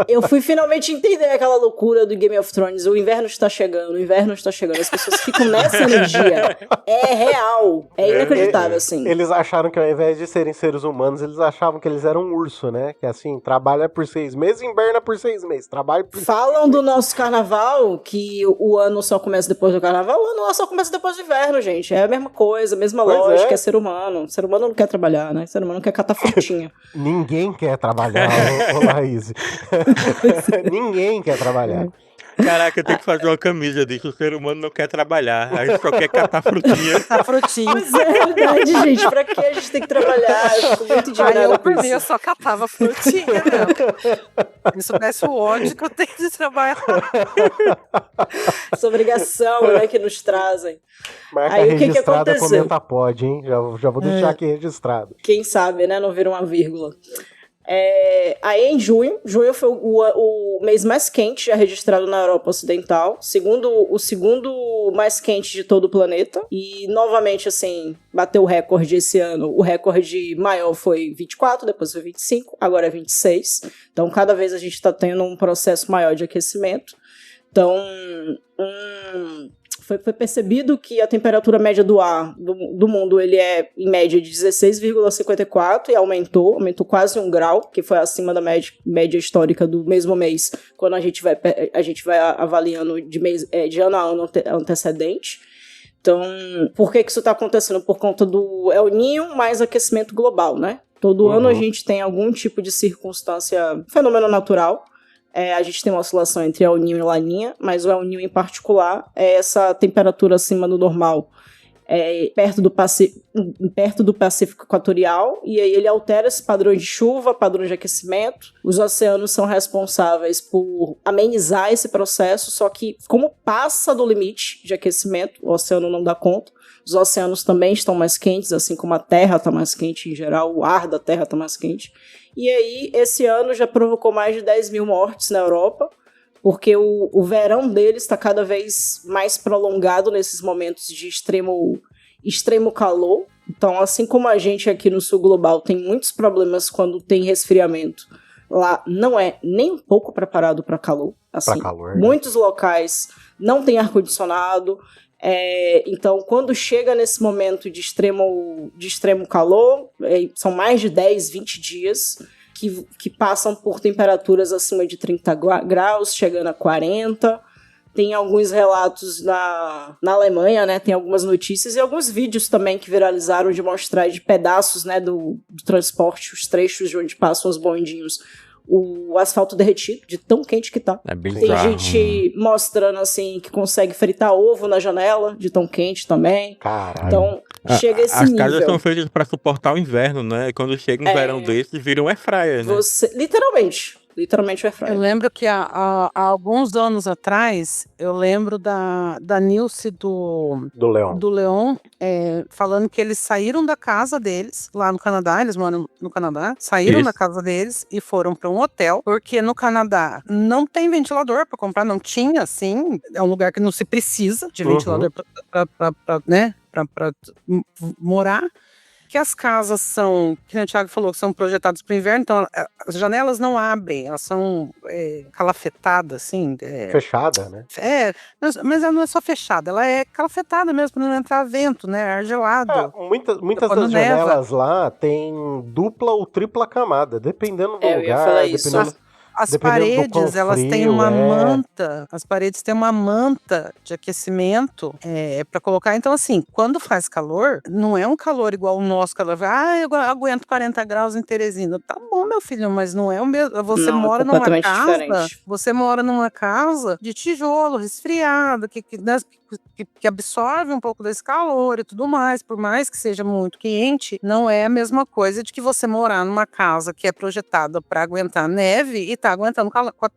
eu fui finalmente entender aquela loucura do Game of Thrones. O inverno está chegando, as pessoas ficam nessa energia. É real, é inacreditável, assim. Eles acharam que ao invés de serem seres humanos, eles achavam que eles eram um urso, né? Que assim, trabalha por 6 meses e inverna por 6 meses. Trabalha por Falam do nosso carnaval, que o ano só começa depois do carnaval, o ano só começa depois do inverno, gente. É a mesma coisa, a mesma lógica, é ser humano. O ser humano não quer trabalhar, né? O ser humano quer catar frutinha. Ninguém quer trabalhar, ô Laís. Ninguém quer trabalhar. Caraca, eu tenho que fazer uma camisa disso. O ser humano não quer trabalhar, a gente só quer catar frutinha. Catar frutinha. Mas é verdade, gente. Pra que a gente tem que trabalhar? Eu fico muito indignada com isso. Eu só catava frutinha, meu. Me soubesse o ódio que eu tenho de trabalhar. Essa obrigação, né, que nos trazem. Marca aí, registrada, o que aconteceu? Comenta pode, hein? Já vou deixar aqui registrado. Quem sabe, né? Não vira uma vírgula. Aí em junho foi o mês mais quente já registrado na Europa Ocidental, o segundo mais quente de todo o planeta, e novamente, assim, bateu o recorde esse ano. O recorde maior foi 24, depois foi 25, agora é 26, então cada vez a gente está tendo um processo maior de aquecimento. Então, foi percebido que a temperatura média do ar do mundo ele é, em média, de 16,54 e aumentou quase 1 grau, que foi acima da média histórica do mesmo mês, quando a gente vai avaliando de ano a ano antecedente. Então, por que isso está acontecendo? Por conta do El Niño mais aquecimento global, né? Todo ano a gente tem algum tipo de circunstância, fenômeno natural. A gente tem uma oscilação entre El Niño e Laninha, mas o El Niño em particular é essa temperatura acima do normal, perto do Pacífico Equatorial, e aí ele altera esse padrão de chuva, padrão de aquecimento. Os oceanos são responsáveis por amenizar esse processo, só que como passa do limite de aquecimento, o oceano não dá conta. Os oceanos também estão mais quentes, assim como a Terra está mais quente em geral, o ar da Terra está mais quente. E aí, esse ano já provocou mais de 10 mil mortes na Europa, porque o verão deles está cada vez mais prolongado nesses momentos de extremo calor. Então, assim como a gente aqui no sul global tem muitos problemas quando tem resfriamento, lá não é nem um pouco preparado para calor. Assim, muitos locais não têm ar-condicionado. Então, quando chega nesse momento de extremo calor, são mais de 10, 20 dias que passam por temperaturas acima de 30 graus, chegando a 40. Tem alguns relatos na Alemanha, né? Tem algumas notícias e alguns vídeos também que viralizaram de mostrar de pedaços, né, do transporte, os trechos de onde passam os bondinhos, o asfalto derretido, de tão quente que tá. Tem gente mostrando, assim, que consegue fritar ovo na janela, de tão quente também. Caralho. Então, chega esse nível. As casas são feitas para suportar o inverno, né? E quando chega um verão desses, viram um air fryer, né? Literalmente o air fryer. Eu lembro que há alguns anos atrás, eu lembro da Nilce do Leon, falando que eles saíram da casa deles, lá no Canadá, eles moram no Canadá, saíram da casa deles e foram para um hotel, porque no Canadá não tem ventilador para comprar, não tinha, assim, é um lugar que não se precisa de ventilador para morar. Que as casas são, que o Thiago falou, que são projetadas para o inverno, então as janelas não abrem, elas são calafetadas, assim. Fechada, né? Mas ela não é só fechada, ela é calafetada mesmo, para não entrar vento, né? Ar gelado. Muitas das janelas lá tem dupla ou tripla camada, dependendo do lugar. Eu ia falar isso. as dependendo do quão paredes, elas têm frio uma é. manta, as paredes têm uma manta de aquecimento para colocar. Então, assim, quando faz calor, não é um calor igual o nosso calor. Eu aguento 40 graus em Teresina. Tá bom, meu filho, mas não é o mesmo. Você Não, é mora numa completamente casa, diferente. você mora numa casa de tijolo, resfriada, que absorve um pouco desse calor e tudo mais. Por mais que seja muito quente, não é a mesma coisa de que você morar numa casa que é projetada para aguentar neve e tá aguentando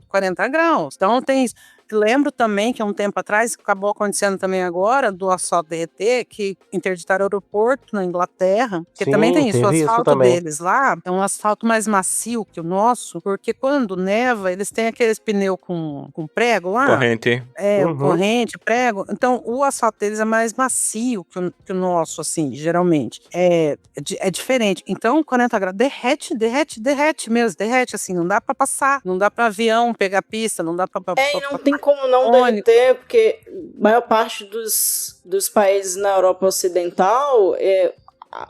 40 graus. Então tem isso. Lembro também que há um tempo atrás, acabou acontecendo também agora, do asfalto derreter, que interditaram o aeroporto na Inglaterra, que Sim, também tem isso, o teve isso asfalto também. deles lá é um asfalto mais macio que o nosso, porque quando neva, eles têm aqueles pneus com prego lá, Corrente. Uhum. corrente, prego, então o asfalto deles é mais macio que o nosso, assim, geralmente, é diferente, então 40 graus, derrete mesmo, derrete, assim, não dá pra passar, não dá pra avião pegar pista, não dá pra E não tem como não derreter, porque a maior parte dos países na Europa Ocidental,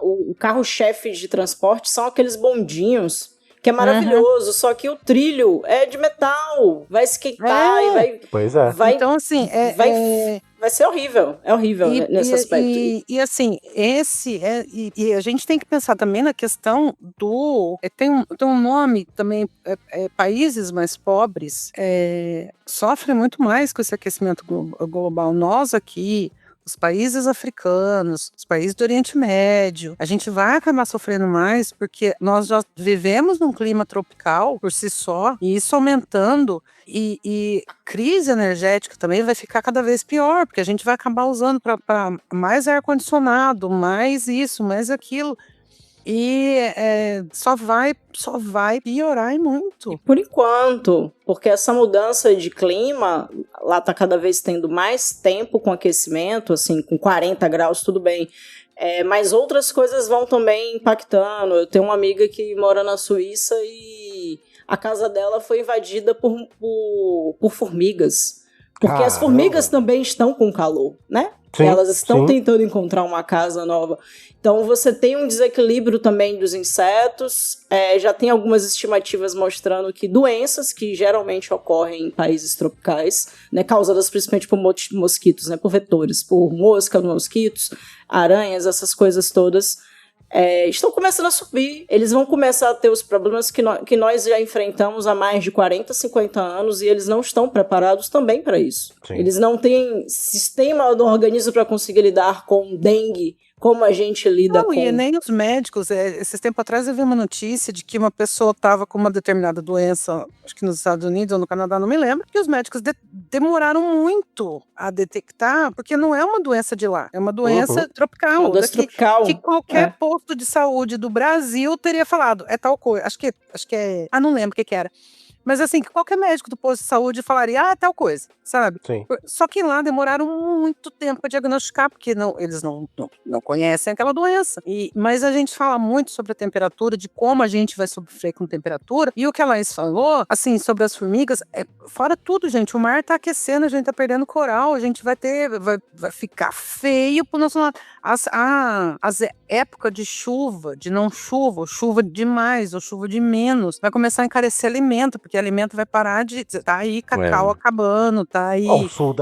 o carro-chefe de transporte são aqueles bondinhos, que é maravilhoso, só que o trilho é de metal, vai esquentar e vai... Pois é. Então, assim, vai ser horrível, nesse aspecto. E assim, e a gente tem que pensar também na questão do... Tem um nome também, países mais pobres sofrem muito mais com esse aquecimento global. Nós aqui, os países africanos, os países do Oriente Médio, a gente vai acabar sofrendo mais porque nós já vivemos num clima tropical por si só, e isso aumentando, e a crise energética também vai ficar cada vez pior, porque a gente vai acabar usando para mais ar-condicionado, mais isso, mais aquilo. E só vai piorar e muito. Por enquanto, porque essa mudança de clima, lá tá cada vez tendo mais tempo com aquecimento, assim, com 40 graus, tudo bem. Mas outras coisas vão também impactando. Eu tenho uma amiga que mora na Suíça e a casa dela foi invadida por formigas. Porque as formigas também estão com calor, né? Sim, elas estão tentando encontrar uma casa nova. Então você tem um desequilíbrio também dos insetos. Já tem algumas estimativas mostrando que doenças que geralmente ocorrem em países tropicais, né, causadas principalmente por mosquitos, né, por vetores, por mosquitos, aranhas, essas coisas todas, estão começando a subir. Eles vão começar a ter os problemas que nós já enfrentamos há mais de 40, 50 anos, e eles não estão preparados também para isso. Sim. Eles não têm sistema do organismo para conseguir lidar com dengue, como a gente lida com... E nem os médicos. Esses tempos atrás eu vi uma notícia de que uma pessoa estava com uma determinada doença, acho que nos Estados Unidos ou no Canadá, não me lembro, que os médicos demoraram muito a detectar, porque não é uma doença de lá, é uma doença tropical. Uma doença tropical. Que qualquer posto de saúde do Brasil teria falado, é tal coisa, acho que é... não lembro o que era. Mas assim, que qualquer médico do posto de saúde falaria, tal coisa, sabe? Sim. Só que lá demoraram muito tempo para diagnosticar, porque eles não conhecem aquela doença. Mas a gente fala muito sobre a temperatura, de como a gente vai sofrer com temperatura, e o que a Laís falou, assim, sobre as formigas, fora tudo, gente, o mar tá aquecendo, a gente tá perdendo coral, a gente vai ficar feio pro nosso lado. As épocas de chuva, de não chuva, ou chuva demais, ou chuva de menos, vai começar a encarecer alimento, porque alimento vai parar de... Tá aí cacau acabando, tá aí... O sul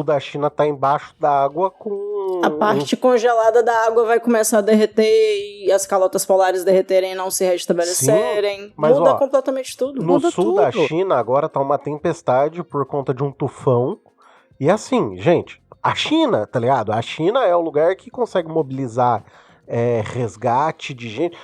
da China tá embaixo da água com... A parte congelada da água vai começar a derreter e as calotas polares derreterem e não se restabelecerem. Sim, mas, muda completamente tudo. No sul da China agora tá uma tempestade por conta de um tufão. E assim, gente, a China, tá ligado? A China é o lugar que consegue mobilizar resgate de gente...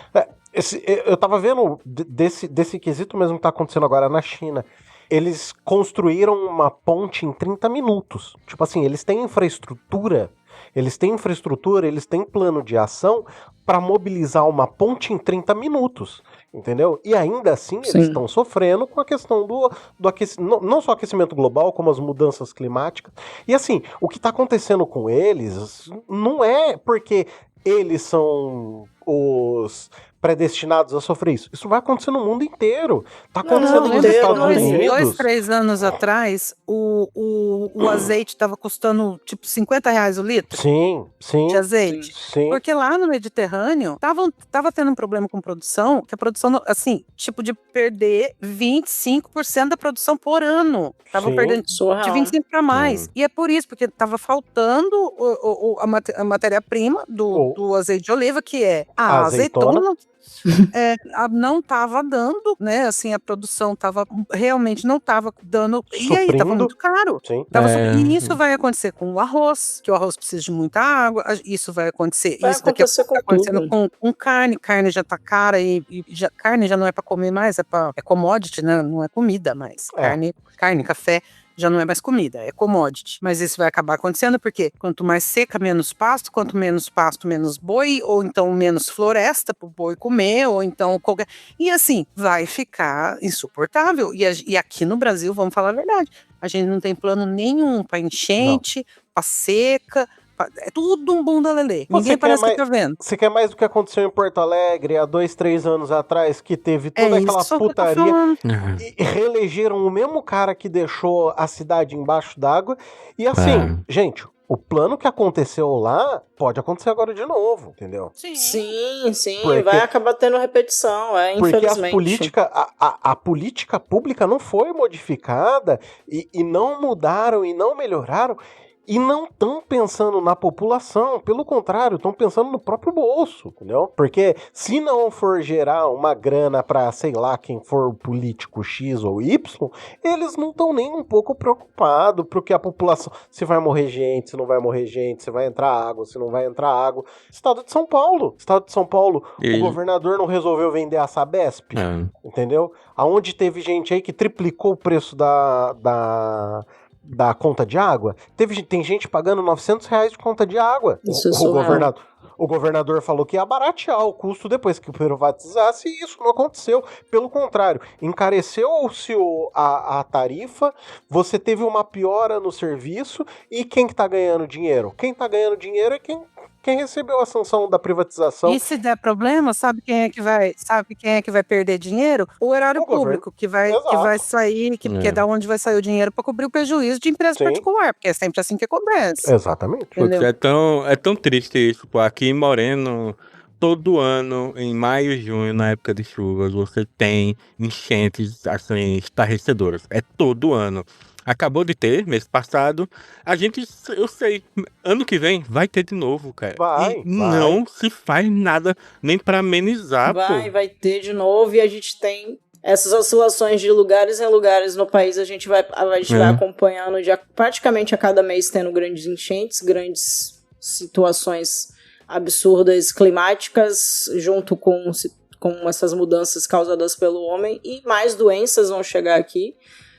eu tava vendo desse quesito mesmo que tá acontecendo agora na China. Eles construíram uma ponte em 30 minutos. Tipo assim, eles têm infraestrutura, eles têm plano de ação para mobilizar uma ponte em 30 minutos. Entendeu? E ainda assim, eles estão sofrendo com a questão do aquecimento, não só aquecimento global, como as mudanças climáticas. E assim, o que tá acontecendo com eles não é porque eles são os predestinados a sofrer isso. Isso vai acontecer no mundo inteiro. Tá acontecendo nos inteiro, Estados não é. Unidos. 2, 3 anos atrás, o azeite estava custando tipo R$50 o litro Sim, de azeite. sim. Porque lá no Mediterrâneo tava tendo um problema com produção, que a produção, assim, tipo de perder 25% da produção por ano. Tava Sim. perdendo Surreal. de 25 para mais. E é por isso, porque tava faltando a matéria-prima do azeite de oliva, que é a azeitona. Não estava dando, né? Assim, a produção realmente não estava dando. E aí, estava Suprindo. muito caro. Sim. E isso vai acontecer com o arroz, que o arroz precisa de muita água. Isso vai acontecer. Vai Isso daqui a acontecer pouco com tá acontecendo tudo. com carne. Carne já tá cara carne já não é para comer mais, é commodity, né? Não é comida mais. Carne, café. Já não é mais comida, é commodity. Mas isso vai acabar acontecendo porque quanto mais seca, menos pasto, quanto menos pasto, menos boi, ou então menos floresta para o boi comer, ou então qualquer... E assim, vai ficar insuportável. E aqui no Brasil, vamos falar a verdade, a gente não tem plano nenhum para enchente, para seca, é tudo um bunda lelê. Ninguém parece que tá vendo. Você quer mais do que aconteceu em Porto Alegre há 2, 3 anos atrás, que teve toda aquela putaria e reelegeram o mesmo cara que deixou a cidade embaixo d'água. E assim, gente, o plano que aconteceu lá pode acontecer agora de novo, entendeu? Sim, Porque- vai acabar tendo repetição, Porque infelizmente. a política pública não foi modificada e não mudaram e não melhoraram. E não estão pensando na população, pelo contrário, estão pensando no próprio bolso, entendeu? Porque se não for gerar uma grana para, sei lá, quem for político X ou Y, eles não estão nem um pouco preocupados porque a população, se vai morrer gente, se não vai morrer gente, se vai entrar água, se não vai entrar água. Estado de São Paulo, o governador não resolveu vender a Sabesp, entendeu? Aonde teve gente aí que triplicou o preço da conta de água. Tem gente pagando R$900 de conta de água. Isso é surreal. O governador falou que ia baratear o custo depois que privatizasse e isso não aconteceu. Pelo contrário, encareceu-se a tarifa, você teve uma piora no serviço e quem que tá ganhando dinheiro? Quem tá ganhando dinheiro é quem recebeu a sanção da privatização. E se der problema, sabe quem é que vai perder dinheiro? O erário público, que vai sair, que é da onde vai sair o dinheiro para cobrir o prejuízo de empresa particular, porque é sempre assim que acontece. Exatamente. Entendeu? É tão triste isso, pô. Aqui em Moreno, todo ano, em maio e junho, na época de chuvas, você tem enchentes, assim, estarrecedoras. É todo ano. Acabou de ter, mês passado. Eu sei, ano que vem vai ter de novo, cara. Vai. não se faz nada nem pra amenizar, pô. Vai ter de novo e a gente tem essas oscilações de lugares em lugares no país. A gente vai acompanhando praticamente a cada mês tendo grandes enchentes, grandes situações absurdas climáticas, junto com essas mudanças causadas pelo homem, e mais doenças vão chegar aqui.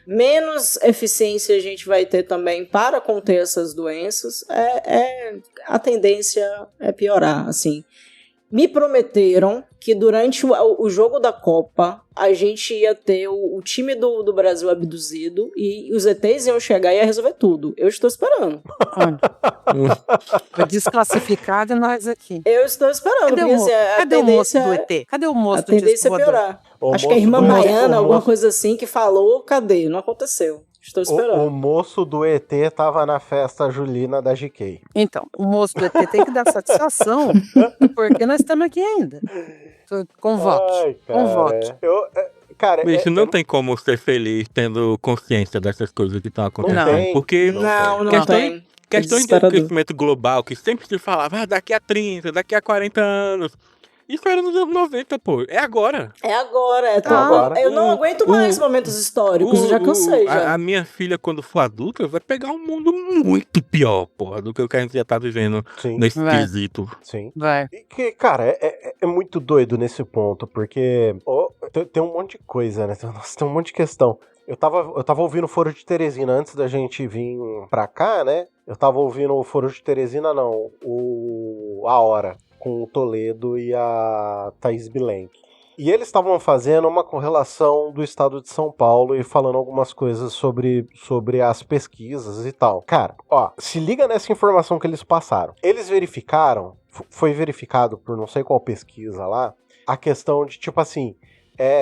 Menos eficiência a gente vai ter também para conter essas doenças. A tendência é piorar, assim. Me prometeram que durante o jogo da Copa a gente ia ter o time do Brasil abduzido e os ETs iam chegar e ia resolver tudo. Eu estou esperando. Foi desclassificado e nós aqui. Eu estou esperando. Cadê o moço do ET? Cadê o moço do A tendência é piorar. Acho que a irmã Baiana, alguma coisa assim, que falou, cadê? Não aconteceu. Estou esperando. O moço do ET tava na festa julina da GK. Então, o moço do ET tem que dar satisfação, porque nós estamos aqui ainda. Convoque. Convoque. Cara, Bicho, não tem como ser feliz tendo consciência dessas coisas que estão acontecendo. Porque não tem. Questões de crescimento global, que sempre se falava, daqui a 30, daqui a 40 anos. Isso era nos anos 90, pô. É agora. É agora. Agora. Eu não aguento mais momentos históricos, eu já cansei. A minha filha, quando for adulta, vai pegar um mundo muito pior, porra, do que o que a gente já tá vivendo nesse quesito. Sim. Vai. E, cara, é muito doido nesse ponto, porque tem um monte de coisa, né? Tem um monte de questão. Eu tava ouvindo o Foro de Teresina antes da gente vir pra cá, né? Eu tava ouvindo o Foro de Teresina, não. A Hora, com o Toledo e a Thaís Bilenque. E eles estavam fazendo uma correlação do estado de São Paulo e falando algumas coisas sobre as pesquisas e tal. Cara, se liga nessa informação que eles passaram. Eles verificaram, foi verificado por não sei qual pesquisa lá, a questão de, tipo assim,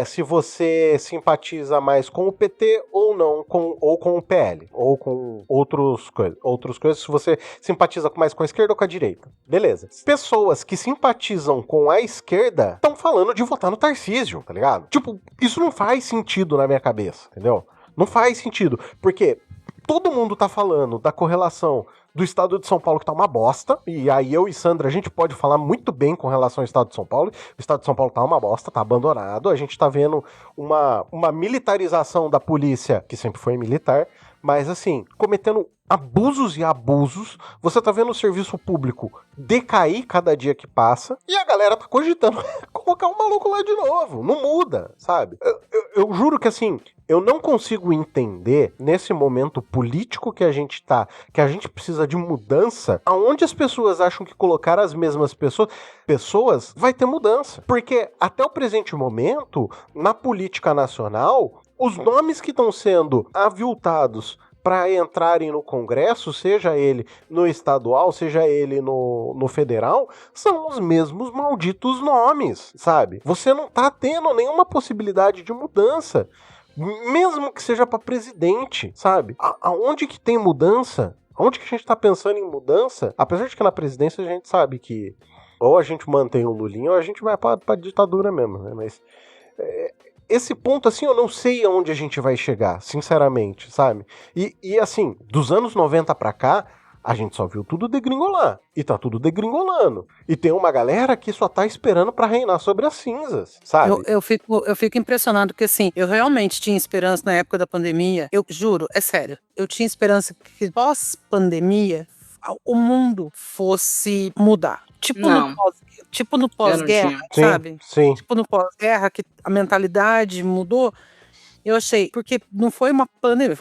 se você simpatiza mais com o PT ou não, ou com o PL, ou com outras coisas, se você simpatiza mais com a esquerda ou com a direita. Beleza. Pessoas que simpatizam com a esquerda estão falando de votar no Tarcísio, tá ligado? Tipo, isso não faz sentido na minha cabeça, entendeu? Não faz sentido, porque todo mundo tá falando da correlação do estado de São Paulo que tá uma bosta, e aí eu e Sandra, a gente pode falar muito bem com relação ao estado de São Paulo. O estado de São Paulo tá uma bosta, tá abandonado, a gente tá vendo uma militarização da polícia, que sempre foi militar, mas assim, cometendo abusos e abusos. Você tá vendo o serviço público decair cada dia que passa, e a galera tá cogitando colocar o maluco lá de novo. Não muda, sabe? Eu juro que assim, eu não consigo entender, nesse momento político que a gente tá, que a gente precisa de mudança, aonde as pessoas acham que colocar as mesmas pessoas vai ter mudança. Porque até o presente momento, na política nacional, os nomes que estão sendo aviltados para entrarem no Congresso, seja ele no estadual, seja ele no federal, são os mesmos malditos nomes, sabe? Você não tá tendo nenhuma possibilidade de mudança, mesmo que seja para presidente, sabe? Aonde que tem mudança? Aonde que a gente tá pensando em mudança? Apesar de que na presidência a gente sabe que ou a gente mantém o Lulinha ou a gente vai pra ditadura mesmo, né? Mas esse ponto, assim, eu não sei aonde a gente vai chegar, sinceramente, sabe? E assim, dos anos 90 pra cá, a gente só viu tudo degringolar. E tá tudo degringolando. E tem uma galera que só tá esperando pra reinar sobre as cinzas, sabe? Eu fico impressionado porque, assim, eu realmente tinha esperança na época da pandemia. Eu juro, é sério. Eu tinha esperança que pós-pandemia o mundo fosse mudar. Tipo no pós-guerra, sabe? Sim. Tipo no pós-guerra, que a mentalidade mudou. Eu achei, porque não foi uma pandemia,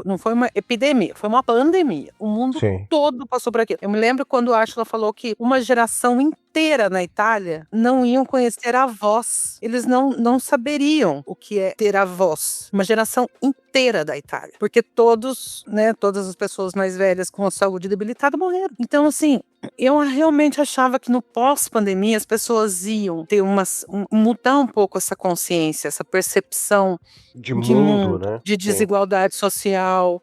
não foi uma epidemia, foi uma pandemia. O mundo todo passou por aquilo. Eu me lembro quando a Átila falou que uma geração inteira na Itália não iam conhecer a avós. Eles não saberiam o que é ter avós. Uma geração inteira da Itália. Porque todas as pessoas mais velhas com a saúde debilitada morreram. Então, assim, eu realmente achava que no pós-pandemia as pessoas iam ter mudar um pouco essa consciência, essa percepção de mundo, né? De desigualdade social,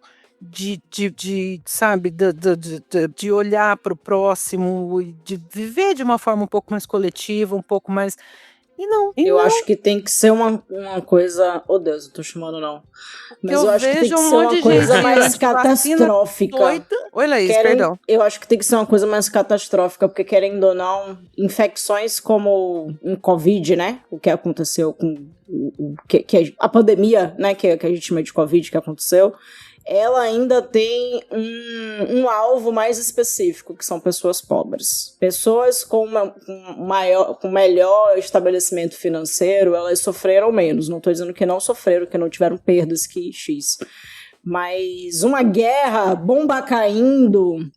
sabe, de olhar para o próximo, de viver de uma forma um pouco mais coletiva, um pouco mais... Eu acho que tem que ser uma coisa... Oh, Deus, eu tô chamando não. Mas eu acho que tem que ser uma coisa mais catastrófica. Oi, Laís, perdão. Eu acho que tem que ser uma coisa mais catastrófica, porque querendo ou não, infecções como um Covid, né? O que aconteceu com a pandemia, né? Que a gente chama de Covid, que aconteceu. Ela ainda tem um alvo mais específico, que são pessoas pobres. Pessoas com melhor estabelecimento financeiro, elas sofreram menos. Não estou dizendo que não sofreram, que não tiveram perdas que X. Mas uma guerra, bomba caindo,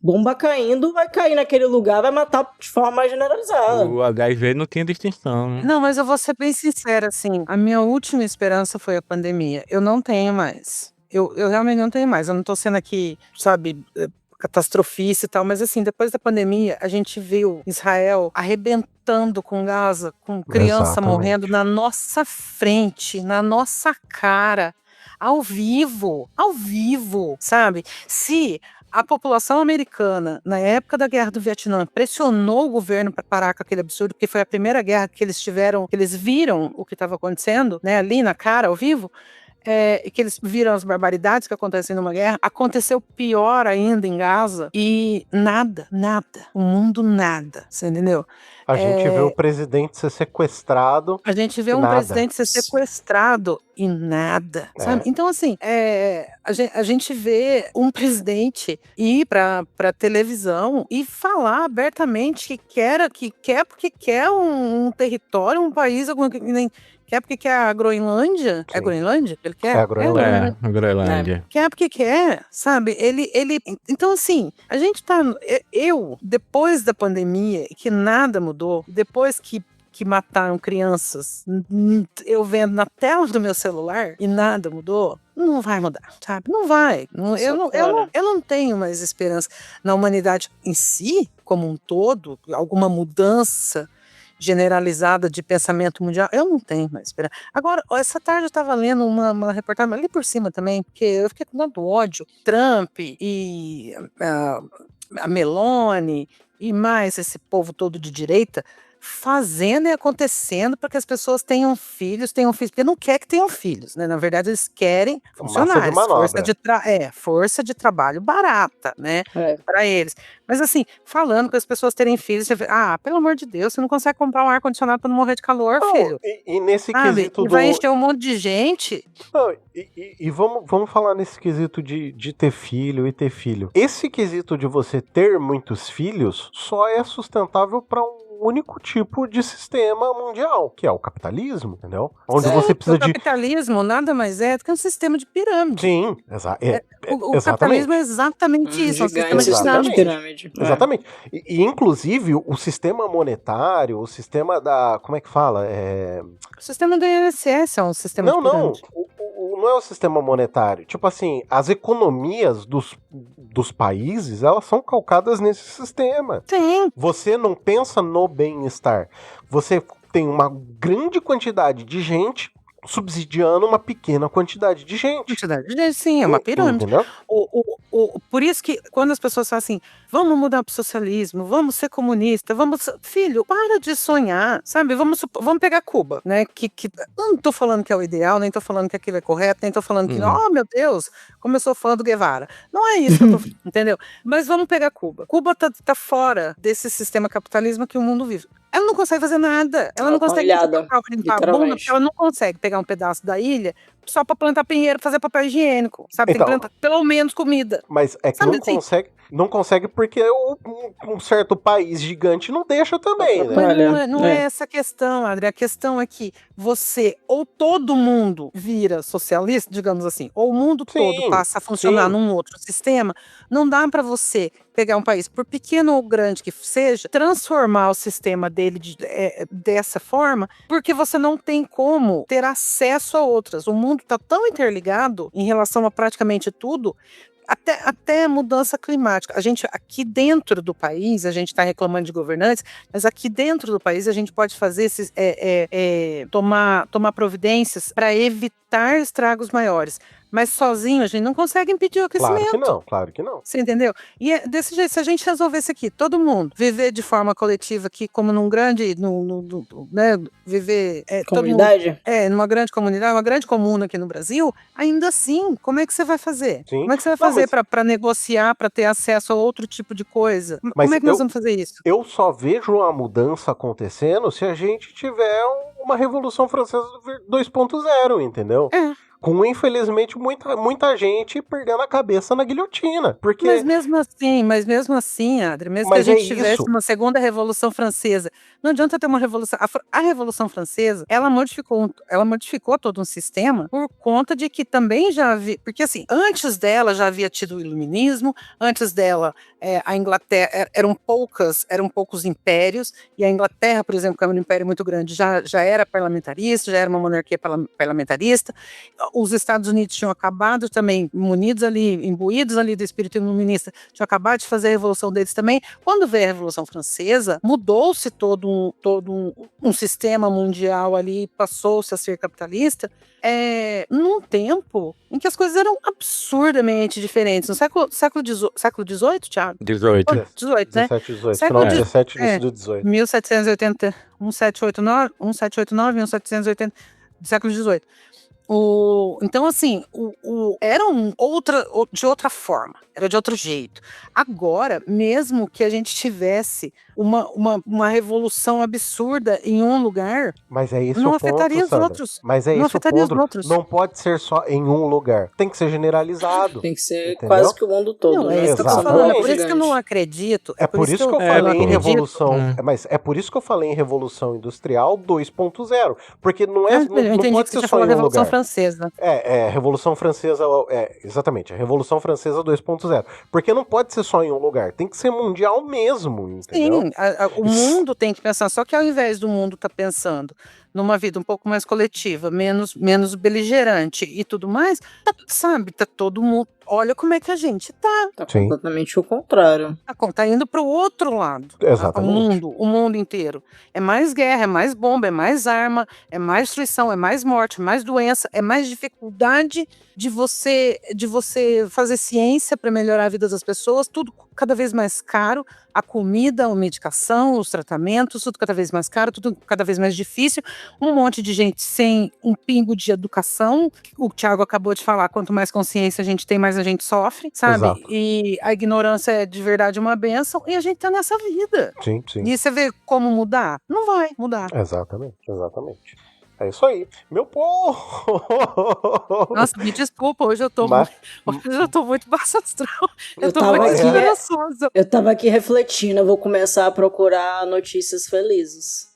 vai cair naquele lugar, vai matar de forma mais generalizada. O HIV não tinha distinção, né? Não, mas eu vou ser bem sincera, assim, a minha última esperança foi a pandemia. Eu não tenho mais. Eu realmente não tenho mais. Eu não tô sendo aqui, sabe, catastrofista e tal, mas assim, depois da pandemia, a gente viu Israel arrebentando com Gaza, com criança morrendo na nossa frente, na nossa cara, ao vivo, sabe? Se a população americana, na época da Guerra do Vietnã, pressionou o governo para parar com aquele absurdo, porque foi a primeira guerra que eles viram o que estava acontecendo, né, ali na cara, ao vivo, que eles viram as barbaridades que acontecem numa guerra, aconteceu pior ainda em Gaza, e nada, o mundo nada, você entendeu? A gente vê o presidente ser sequestrado. A e nada, sabe? Então, assim, a gente vê um presidente ir pra televisão e falar abertamente que quer porque quer um território, um país, quer porque quer a Groenlândia? Sim. É a Groenlândia? Ele quer? É a Groenlândia. A Groenlândia. Quer porque quer, sabe? Então, assim, a gente tá... depois da pandemia, que nada mudou, depois que mataram crianças, eu vendo na tela do meu celular e nada mudou, não vai mudar, sabe? Não vai. Eu não tenho mais esperança na humanidade em si, como um todo, alguma mudança generalizada de pensamento mundial. Eu não tenho mais esperança. Agora, essa tarde eu estava lendo uma reportagem ali por cima também, porque eu fiquei com tanto ódio. Trump e a Meloni e mais esse povo todo de direita fazendo e acontecendo para que as pessoas tenham filhos, porque não quer que tenham filhos, né? Na verdade, eles querem funcionários, força de trabalho barata, né? Para eles. Mas assim, falando para as pessoas terem filhos, você vê, pelo amor de Deus, você não consegue comprar um ar-condicionado para não morrer de calor, filho. E nesse quesito vai encher um monte de gente. Não, e vamos falar nesse quesito de ter filho e ter filho. Esse quesito de você ter muitos filhos só é sustentável para um único tipo de sistema mundial, que é o capitalismo, entendeu? Onde você precisa o capitalismo nada mais é do que um sistema de pirâmide. Sim, o capitalismo é exatamente isso, um sistema de pirâmide. Exatamente. E inclusive, o sistema monetário, o sistema da... Como é que fala? O sistema do INSS é um sistema de pirâmide. Não é o sistema monetário. Tipo assim, as economias dos países, elas são calcadas nesse sistema. Sim. Você não pensa no bem-estar. Você tem uma grande quantidade de gente subsidiando uma pequena quantidade de gente. Sim, é uma pirâmide. Entendeu? Por isso que quando as pessoas falam assim, vamos mudar pro socialismo, vamos ser comunista, filho, para de sonhar, sabe? Vamos pegar Cuba, né? Que eu não tô falando que é o ideal, nem tô falando que aquilo é correto, nem tô falando que, meu Deus, como eu sou fã do Guevara. Não é isso que eu tô falando, entendeu? Mas vamos pegar Cuba. Cuba tá fora desse sistema capitalismo que o mundo vive. Ela não consegue fazer nada. Ela não consegue limpar a bunda, porque ela não consegue pegar um pedaço da ilha só para plantar pinheiro, fazer papel higiênico, sabe? Tem que plantar pelo menos comida. Mas é que não consegue porque um certo país gigante não deixa também, né? Mas não é essa a questão, Adri. A questão é que você, ou todo mundo vira socialista, digamos assim, ou o mundo todo passa a funcionar num outro sistema, não dá para você pegar um país, por pequeno ou grande que seja, transformar o sistema dele dessa forma, porque você não tem como ter acesso a outras. O mundo está tão interligado em relação a praticamente tudo, até mudança climática. A gente, aqui dentro do país, a gente está reclamando de governantes, mas aqui dentro do país a gente pode fazer tomar providências para evitar estragos maiores. Mas sozinho a gente não consegue impedir o aquecimento. Claro que não. Você entendeu? E é desse jeito, se a gente resolvesse aqui, todo mundo, viver de forma coletiva aqui, como num grande, né, viver... Comunidade? Numa grande comunidade, uma grande comuna aqui no Brasil, ainda assim, como é que você vai fazer? Sim. Como é que você vai fazer para negociar, para ter acesso a outro tipo de coisa? Mas como é que nós vamos fazer isso? Eu só vejo uma mudança acontecendo se a gente tiver uma Revolução Francesa 2.0, entendeu? Com, infelizmente, muita gente perdendo a cabeça na guilhotina. Porque... Mas mesmo assim, Adri, mesmo que a gente tivesse uma segunda Revolução Francesa, não adianta ter uma revolução. A Revolução Francesa, ela modificou todo um sistema por conta de que também já havia... Porque, assim, antes dela já havia tido o Iluminismo, antes dela a Inglaterra... Eram poucos impérios, e a Inglaterra, por exemplo, que era um império muito grande, já era parlamentarista, já era uma monarquia parlamentarista. Os Estados Unidos tinham acabado também, imbuídos ali do espírito iluminista, tinham acabado de fazer a revolução deles também. Quando veio a Revolução Francesa, mudou-se todo um sistema mundial ali, passou-se a ser capitalista, num tempo em que as coisas eram absurdamente diferentes. No século XVIII, Thiago? 18. 18, né? 17, final 17 e início do 18. 1780, 1789, 1780, do século XVIII. Então, assim, era de outra forma, era de outro jeito. Agora, mesmo que a gente tivesse uma revolução absurda em um lugar, mas é isso não o afetaria ponto, os Sandra. outros. Mas é não isso afetaria o ponto. Os outros. Não pode ser só em um lugar. Tem que ser generalizado. Tem que ser entendeu? quase que o mundo todo. Não, né? é isso que eu tô falando. É por isso que eu não acredito. É por isso que eu falei em revolução. Mas é por isso que eu falei em revolução industrial 2.0. Porque não pode ser só em um Revolução lugar. Francesa. Revolução Francesa. Exatamente. A Revolução Francesa 2.0. Porque não pode ser só em um lugar. Tem que ser mundial mesmo. Entendeu? Sim, o mundo tem que pensar. Só que ao invés do mundo estar pensando numa vida um pouco mais coletiva, menos beligerante e tudo mais, sabe, tá todo mundo, olha como é que a gente tá. Tá Sim. completamente o contrário. Tá indo pro outro lado. Exatamente. O mundo inteiro. É mais guerra, é mais bomba, é mais arma, é mais destruição, é mais morte, é mais doença, é mais dificuldade de você fazer ciência para melhorar a vida das pessoas, tudo cada vez mais caro, a comida, a medicação, os tratamentos, tudo cada vez mais caro, tudo cada vez mais difícil, um monte de gente sem um pingo de educação, o Thiago acabou de falar, quanto mais consciência a gente tem, mais a gente sofre, sabe? Exato. E a ignorância é de verdade uma bênção, e a gente tá nessa vida. Sim, sim. E você vê como mudar? Não vai mudar. Exatamente. É isso aí. Meu povo! Nossa, me desculpa, hoje eu tô muito baixo astral. Eu tô tava muito aqui- esperançosa. Eu tava aqui refletindo, eu vou começar a procurar notícias felizes.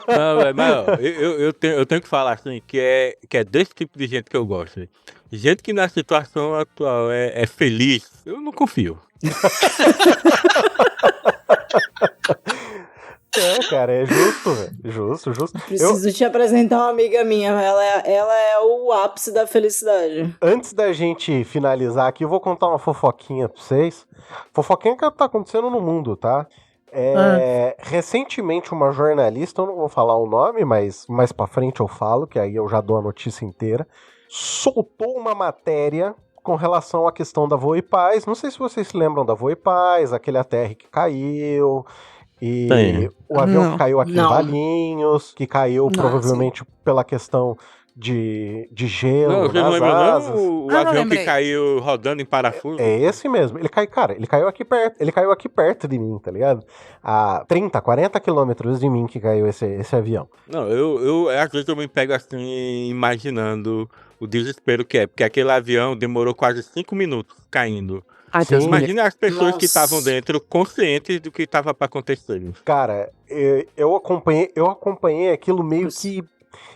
Não, mas ó, eu tenho que falar assim, que é desse tipo de gente que eu gosto. Gente que na situação atual é feliz, eu não confio. Cara, é justo, velho. Justo. Preciso te apresentar uma amiga minha, ela é o ápice da felicidade. Antes da gente finalizar aqui, eu vou contar uma fofoquinha pra vocês. Fofoquinha que tá acontecendo no mundo, tá? Recentemente, uma jornalista, eu não vou falar o nome, mas mais pra frente eu falo, que aí eu já dou a notícia inteira, soltou uma matéria com relação à questão da Voa e Paz. Não sei se vocês se lembram da Voa e Paz, aquele ATR que caiu, e Sim. o avião Não. que caiu aqui em Não. Valinhos, que caiu provavelmente pela questão de gelo Não, você não nas lembra asas. não? O não avião que lembrei. caiu rodando em parafuso? É esse mesmo. Ele caiu aqui perto. Ele caiu aqui perto de mim, tá ligado? A 30, 40 quilômetros de mim que caiu esse avião. Não, eu às vezes eu me pego assim, imaginando o desespero que é, porque aquele avião demorou quase 5 minutos caindo. Ai, Sim. Deus me livre. Imagina as pessoas que Nossa. estavam dentro conscientes do que estava para acontecer. Cara, eu acompanhei aquilo meio que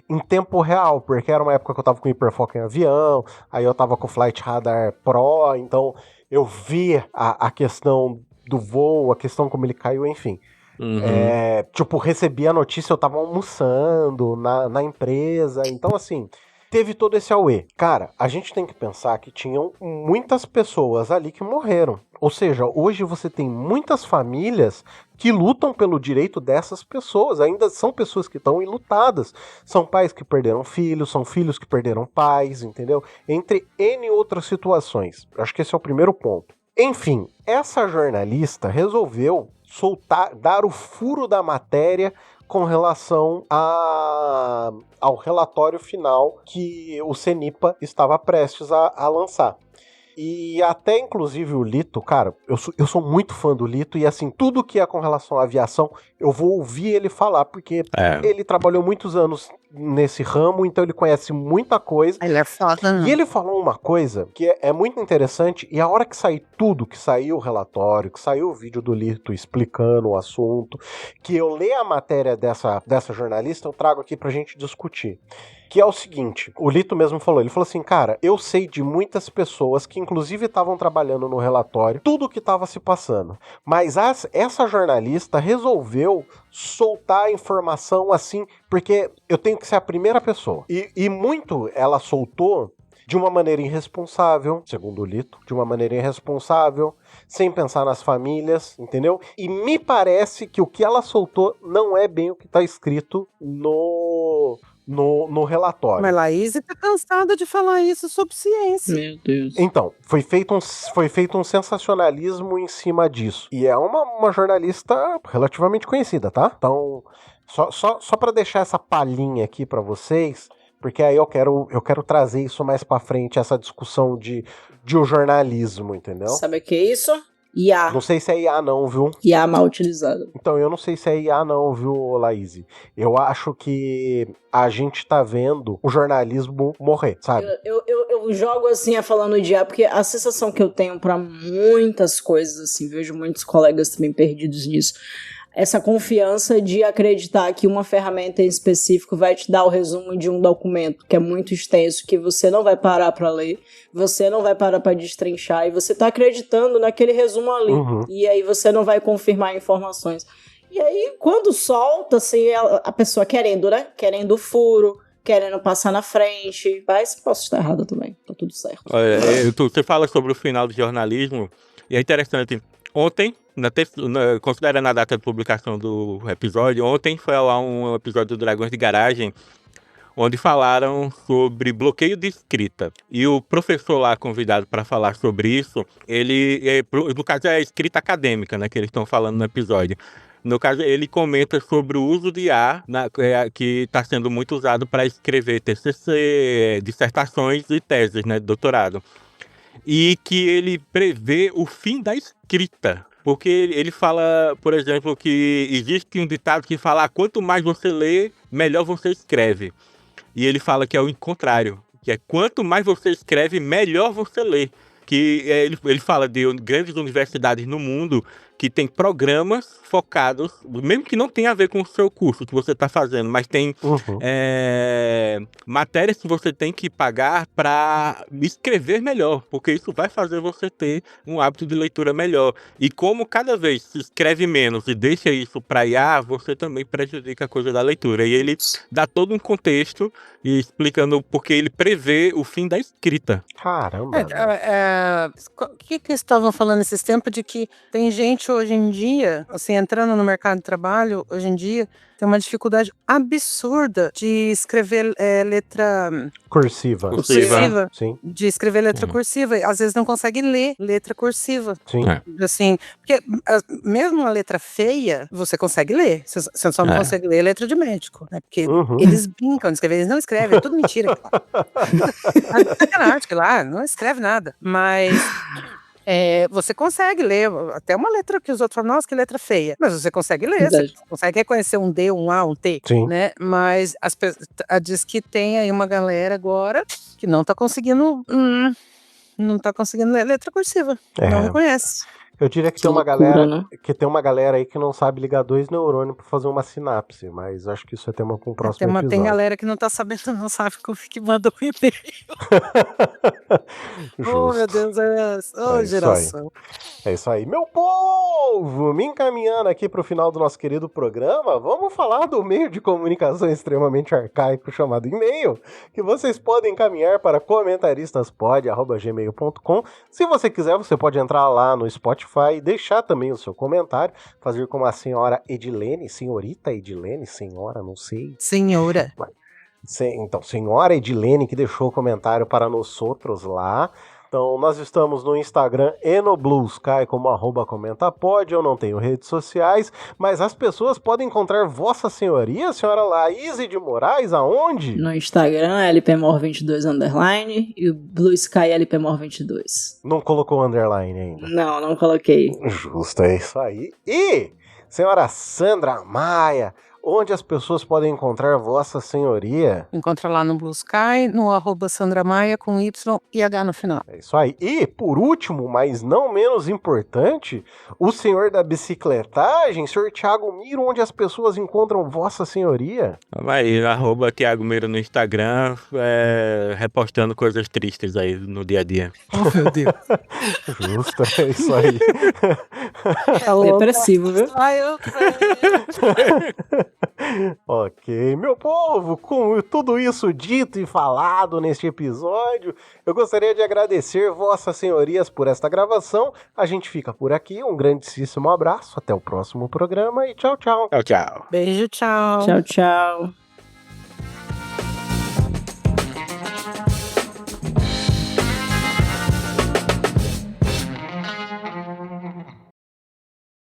em tempo real, porque era uma época que eu tava com hiperfoco em avião, aí eu tava com o Flight Radar Pro, então eu vi a questão do voo, a questão como ele caiu, enfim. Uhum. Recebi a notícia, eu tava almoçando na empresa, então assim, teve todo esse auê. Cara, a gente tem que pensar que tinham muitas pessoas ali que morreram. Ou seja, hoje você tem muitas famílias que lutam pelo direito dessas pessoas. Ainda são pessoas que estão enlutadas. São pais que perderam filhos, são filhos que perderam pais, entendeu? Entre N outras situações. Acho que esse é o primeiro ponto. Enfim, essa jornalista resolveu dar o furo da matéria com relação ao relatório final que o CENIPA estava prestes a lançar. E até, inclusive, o Lito, cara, eu sou muito fã do Lito, e assim, tudo que é com relação à aviação, eu vou ouvir ele falar, porque ele trabalhou muitos anos nesse ramo, então ele conhece muita coisa. Ele é foda, né? E ele falou uma coisa que é muito interessante, e a hora que sair tudo, que saiu o relatório, que saiu o vídeo do Lito explicando o assunto, que eu ler a matéria dessa jornalista, eu trago aqui pra gente discutir. Que é o seguinte, o Lito mesmo falou, ele falou assim, cara, eu sei de muitas pessoas que inclusive estavam trabalhando no relatório, tudo o que estava se passando, mas essa jornalista resolveu soltar a informação assim, porque eu tenho que ser a primeira pessoa, e muito ela soltou de uma maneira irresponsável, segundo o Lito, de uma maneira irresponsável, sem pensar nas famílias, entendeu? E me parece que o que ela soltou não é bem o que está escrito no relatório. Mas Laís tá cansada de falar isso sobre ciência. Meu Deus. Então, foi feito um sensacionalismo em cima disso. E é uma jornalista relativamente conhecida, tá? Então, só para deixar essa palhinha aqui para vocês, porque aí eu quero trazer isso mais para frente, essa discussão de o jornalismo, entendeu? Sabe o que é isso? IA. Não sei se é IA não, viu? IA mal utilizado. Então, eu não sei se é IA não, viu, Laís? Eu acho que a gente tá vendo o jornalismo morrer, sabe? Eu jogo assim, falando de IA, porque a sensação que eu tenho pra muitas coisas, assim, vejo muitos colegas também perdidos nisso, essa confiança de acreditar que uma ferramenta em específico vai te dar o resumo de um documento que é muito extenso, que você não vai parar pra ler, você não vai parar pra destrinchar, e você tá acreditando naquele resumo ali. Uhum. E aí você não vai confirmar informações. E aí, quando solta, assim, a pessoa querendo, né? Querendo o furo, querendo passar na frente. Mas posso estar errada também, tá tudo certo. Você fala sobre o final do jornalismo, e é interessante. Ontem, considerando a data de publicação do episódio, ontem foi lá um episódio do Dragões de Garagem, onde falaram sobre bloqueio de escrita. E o professor lá convidado para falar sobre isso, no caso é a escrita acadêmica, né, que eles estão falando no episódio. No caso, ele comenta sobre o uso de IA, que está sendo muito usado para escrever TCC, dissertações e teses, né, de doutorado. E que ele prevê o fim da escrita. Porque ele fala, por exemplo, que existe um ditado que fala: quanto mais você lê, melhor você escreve. E ele fala que é o contrário, que é quanto mais você escreve, melhor você lê. Que ele fala de grandes universidades no mundo que tem programas focados, mesmo que não tenha a ver com o seu curso que você está fazendo, mas tem matérias que você tem que pagar para escrever melhor, porque isso vai fazer você ter um hábito de leitura melhor. E como cada vez se escreve menos e deixa isso para IA, você também prejudica a coisa da leitura. E ele dá todo um contexto e explicando porque ele prevê o fim da escrita. Caramba. O que estavam falando esses tempos de que tem gente hoje em dia, assim, entrando no mercado de trabalho, hoje em dia, tem uma dificuldade absurda de escrever letra Cursiva. Sim. De escrever letra cursiva. Às vezes não consegue ler letra cursiva. Sim. Assim, porque mesmo uma letra feia, você consegue ler. Você só não consegue ler letra de médico, né? Porque eles brincam de escrever, eles não escrevem, é tudo mentira. Sacanagem, lá, não escreve nada. Mas você consegue ler até uma letra que os outros falam: nossa, que letra feia. Mas você consegue ler, você consegue reconhecer um D, um A, um T, Sim. né? Mas diz que tem aí uma galera agora que não tá conseguindo ler letra cursiva. Não reconhece. Eu diria que tem uma galera aí que não sabe ligar 2 neurônios pra fazer uma sinapse, mas acho que isso é tema para um próximo episódio. Tem galera que não tá sabendo, não sabe como que manda um e-mail. Oh, meu Deus, geração. É isso aí. Meu povo, me encaminhando aqui pro final do nosso querido programa, vamos falar do meio de comunicação extremamente arcaico chamado e-mail, que vocês podem encaminhar para comentaristas.pod@gmail.com. Se você quiser, você pode entrar lá no Spotify e deixar também o seu comentário, fazer como a senhora Edilene, senhorita Edilene, senhora, não sei. Senhora. Então, senhora Edilene, que deixou o comentário para nós outros lá. Então, nós estamos no Instagram e no Blue Sky como @comentapod. Eu não tenho redes sociais, mas as pessoas podem encontrar Vossa Senhoria, senhora Laís de Moraes, aonde? No Instagram, lpmor22_, e o Blue Sky lpmor22. Não colocou underline ainda? Não coloquei. Justo, é isso aí. E, senhora Sandra Maia, onde as pessoas podem encontrar Vossa Senhoria? Encontra lá no Blue Sky, no @Sandra Maia com Y e H no final. É isso aí. E, por último, mas não menos importante, o senhor da bicicletagem, senhor Thiago Miro, onde as pessoas encontram Vossa Senhoria? Vai, @Thiago Miro no Instagram, repostando coisas tristes aí no dia a dia. Oh, meu Deus. Justo, é isso aí. Depressivo, viu? Ai, eu Ok, meu povo, com tudo isso dito e falado neste episódio, eu gostaria de agradecer Vossas Senhorias por esta gravação. A gente fica por aqui, um grandíssimo abraço, até o próximo programa e tchau, tchau. Tchau, tchau. Beijo, tchau. Tchau, tchau.